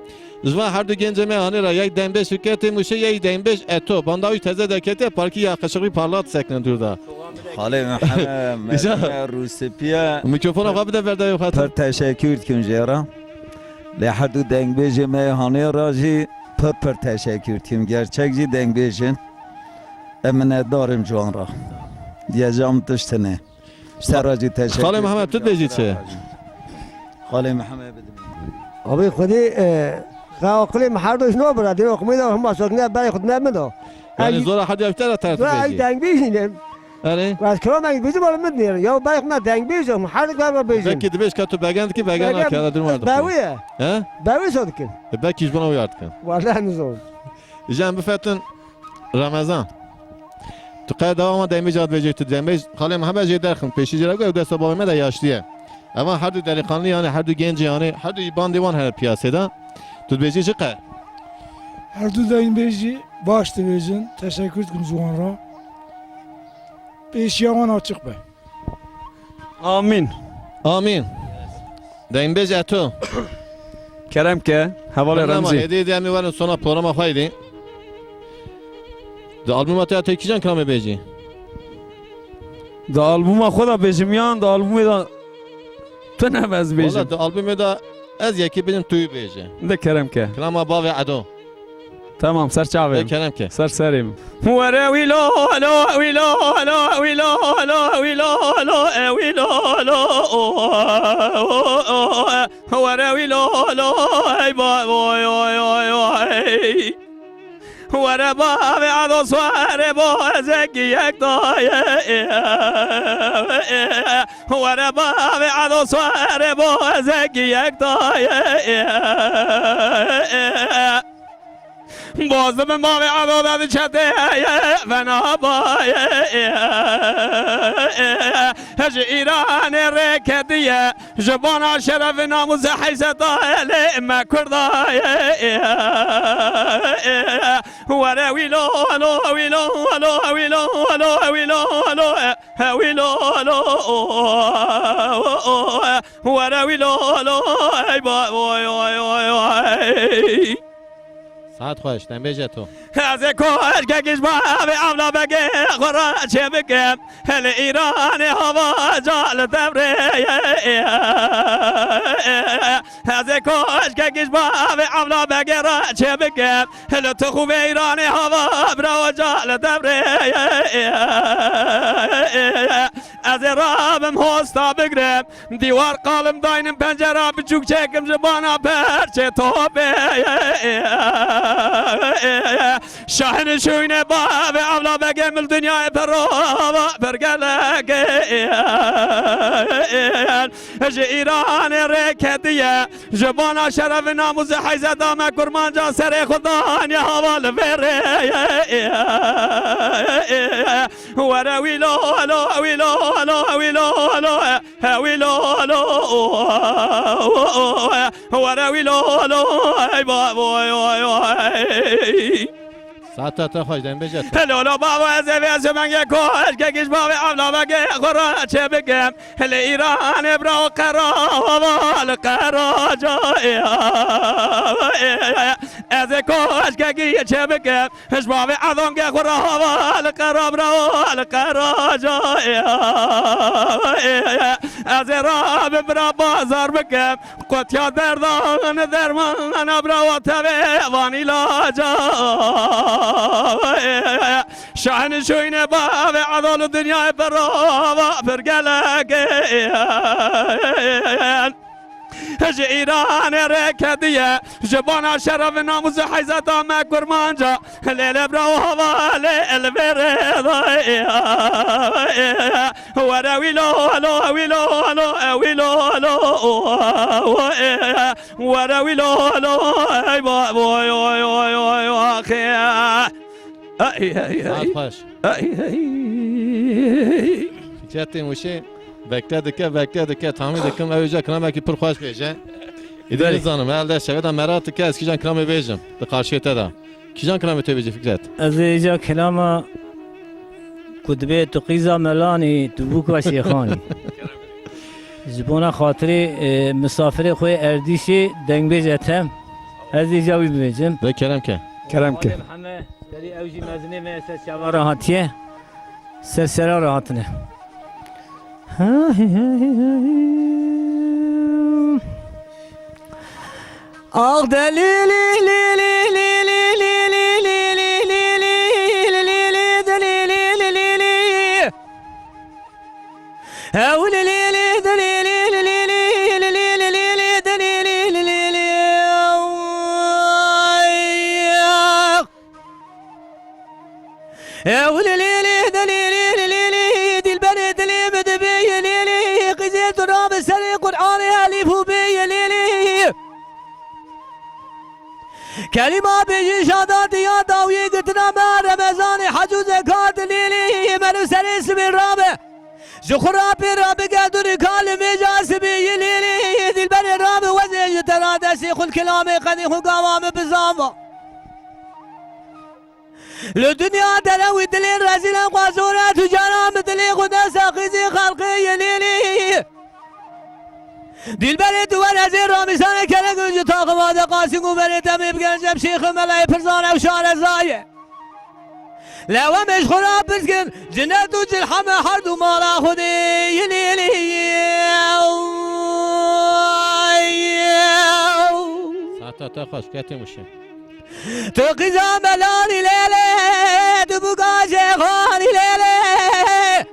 زما هر دو گنج ما هانی را یک دایم بش فکرت موشه یک دایم بش اتو بانداوی تزه دکته پارکی یا قشقی پارلات سکنن دوردا خاله محمد روسپیا میکروفون آقا بده برده پر خاطر تشکر کن جرا لحد دنگ بیجه مهانی راجی پر تشکر کنم gerçek جی دنگ بیجن امنه دارم جوان را diyeceğim tıştene سراجی تشکر خاله محمد تو بیجی چه خاله محمد بدم ابي خدي قاقلي محردوش نو برادي وقمي ده هم سوقنا باي خدنا منه yani zora hadi öftere tarafı اي بیجی دنگ بيجي yani بس كلام اي بيجي ولا مدني يا باي خدنا دنگ بيجي محرك بقى بيجي belki de beş katı begend ki begend akara durmadı باويه he باوي صدق belki bana uyartken والله نزول İcan bifetin Ramazan tu qay davama demiş ad vecekti demiş خاله محمد جه درخم پیشی جرا گو دست بابا da yaşlıya ama her du delikanlı yani her du genç yani her du bandivan her piyasada tu beji çıkar Her du dayın beji baş devecin teşekkür etkin zuanra. Beş yaman açık be. آمین amin deyin beji eto کرم که حوال ama رمزی hediye diyemi varın sonra programa faydi de albüm ataya tekican kram beji دا آلبوم خدا بیجمیان دا آلبوم دا تو نبز بیجم valla de albümü da az yeki benim tuyu beji ده کرم که klama bavi ado تمام سر ve چاویم kerem ke سر سریم ورا ویلو لو ویلو لو ویلو لو ویلو لو ویلو لو ورا ویلو لو ای بای وای وای وای ورا باب عدو صار بوزك يقطاي ورا باب عدو صار بوزك يقطاي بازم ما به عداد چته فنا بای هج ایران رکدیه جبان شرف ناموز حیث طایل ما کردای ورا ويلو الو ويلو الو ويلو الو ويلو الو ويلو الو ورا ويلو الو اي باي واي واي واي ساعت خوش دنبیجه تو از کاش که گشما به اولا بگه خورا چه بگم هل ایران هوا جال تبره از کاش که گشما به اولا بگه را چه بگم هل تو خوب ایران هوا برا جال تبره از رابم هستا بگرم دیوار قالم داینم پنجره بچوک چکم زبانا پرچه توبه شاهن شوینه باب اولا بگم الدنیا پرو برگلگ اج ایران رکدیه جبانا شرف ناموز حیزه دامه کرمان جا سر خدان یا حوال بره ورا ویلو الو ویلو الو ویلو الو ویلو الو ورا ویلو الو ای بای ساعت تا خوش دنبیجه تو هلو بابا از ویز من یک کار که گیش بابا اولا بگه خورا چه بگم هل ایران برا قرار قرار جای از کاش که گیش چه بگم هش بابا ادم که خورا قرار برا قرار جای از راه برا بازار بگم قطیا دردان درمان برا تبه وانیلا شاهن شوینه باب عضال دنیا برا برگلگن هج ایران رکدیه جبانا شرف ناموز حیزت آمه کرمان جا لیل برا و هوا لیل برضای ورا ویلو الو ویلو الو ویلو الو ورا ویلو الو ای بای بای بای بای بای آخی ساعت خوش فکرتی موشه بکته دکه تامی دکم اویجا کرامه که پر خوش بیجه ایده نزانم هل شویدم مرات که از کیجان کرامه بیجم ده قارشیته دا کیجان کرامه تو بیجه فکرت از اینجا کلام کدبه تو قیزا ملانی تو بوک و شیخانی زبونا خاطری مسافر خوی اردیشی دنگ بیجتم از اینجا بیجم ده کرم که کرم که همه داری اوجی مزنه مثل شبا راحتیه سرسرا راحتنه آخ دلیلی كلمة بيجي شادات يا داوي قتنا ما رمضان حج وزكاة ليلي منو سريس من رابع زخرا برابع قدر كالم جاسبي ليلي دي البني رابع وزي ترى سيخ الكلام قديخ قوام بزامة للدنيا دلوي دلين رزيلا قازورة تجارة مدلي خدا ساقزي خلقي ليلي دل برید و نزیر رامیسان کنه گوجه تا خواده قاسم و برید تمیب گنجم شیخ ملای پرزان و شان زایه لو مشغولا بسکن جنت و جلحم هر دو مالا خودی لیلی ساعت تا خوش کتی موشه تو قیزا ملانی لیلی تو بگا شیخانی لیلی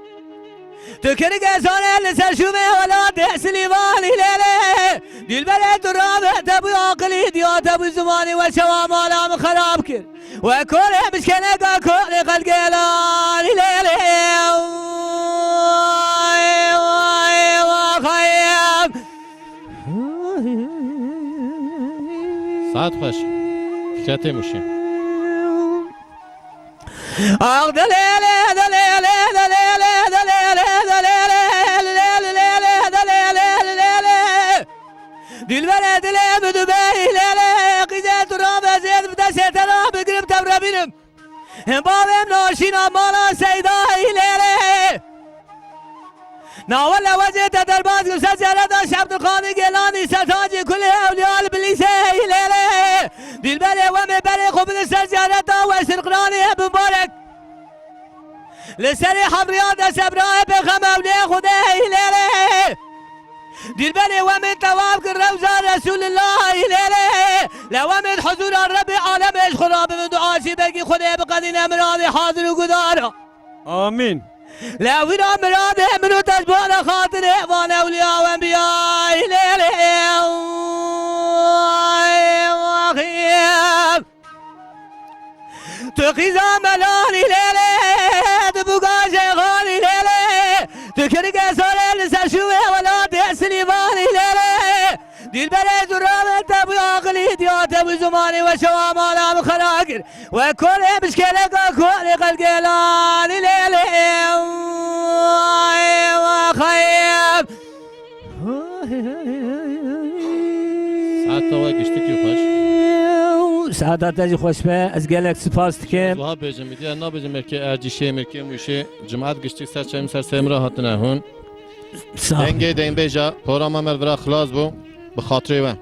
تو کرگ زانه لسر شومه ولا تحسني بالي ليلة دي البلد الرابع تبو عقلي ديا تبو زماني والشوام علام خراب كر وكل مسكنة كل قد قلالي ليلة وخيام ساعت خوش فکرتی موشه آخ دلیله دلیله دلیله دلیله دل برد دل بدبي لا قيزات رابع زيد بدا سيترا بقرب تبرب ببینم بابم ناشینا مالا سیدای لیله ناول وجه تدربات قصة جلد شبد القاضي قيلاني ستاجي كل أولياء البليسة ليلة دي البلي ومي بلي خبز سجارته وسرقراني مبارك لسري حب رياضة سبراء بخم أولياء خده ليلة دي البلي ومن تواب الروزة رسول الله ليلة لومن حضور الرب عالم ايش خراب من دعاسي بقي خده بقدين امراضي حاضر وقداره آمین لا وين مراده منو تجبان خاطر وان اولياء وانبياء ليله وخيم تقيزا ملالي ليله تبقى شيخاني ليله تكرك سولي لسشوه ولا تأسلي مالي ليله دي البلد الرابع تبو عقلي ديات ابو زماني وشوام على خلاقر وكل مشكلك وكل قلقلان ليله وخيم ساعت توا گشتی خوش سعادت تجي خوش به از گلک سپاس دکم وها بیجم میدی نا بیجم مرکی ارجیشه مرکی موشه جماعت گشتی سر چیم سر سمرا هاتنه هون دنگه دین بیجا پورام مر برا خلاص بو بخاطری و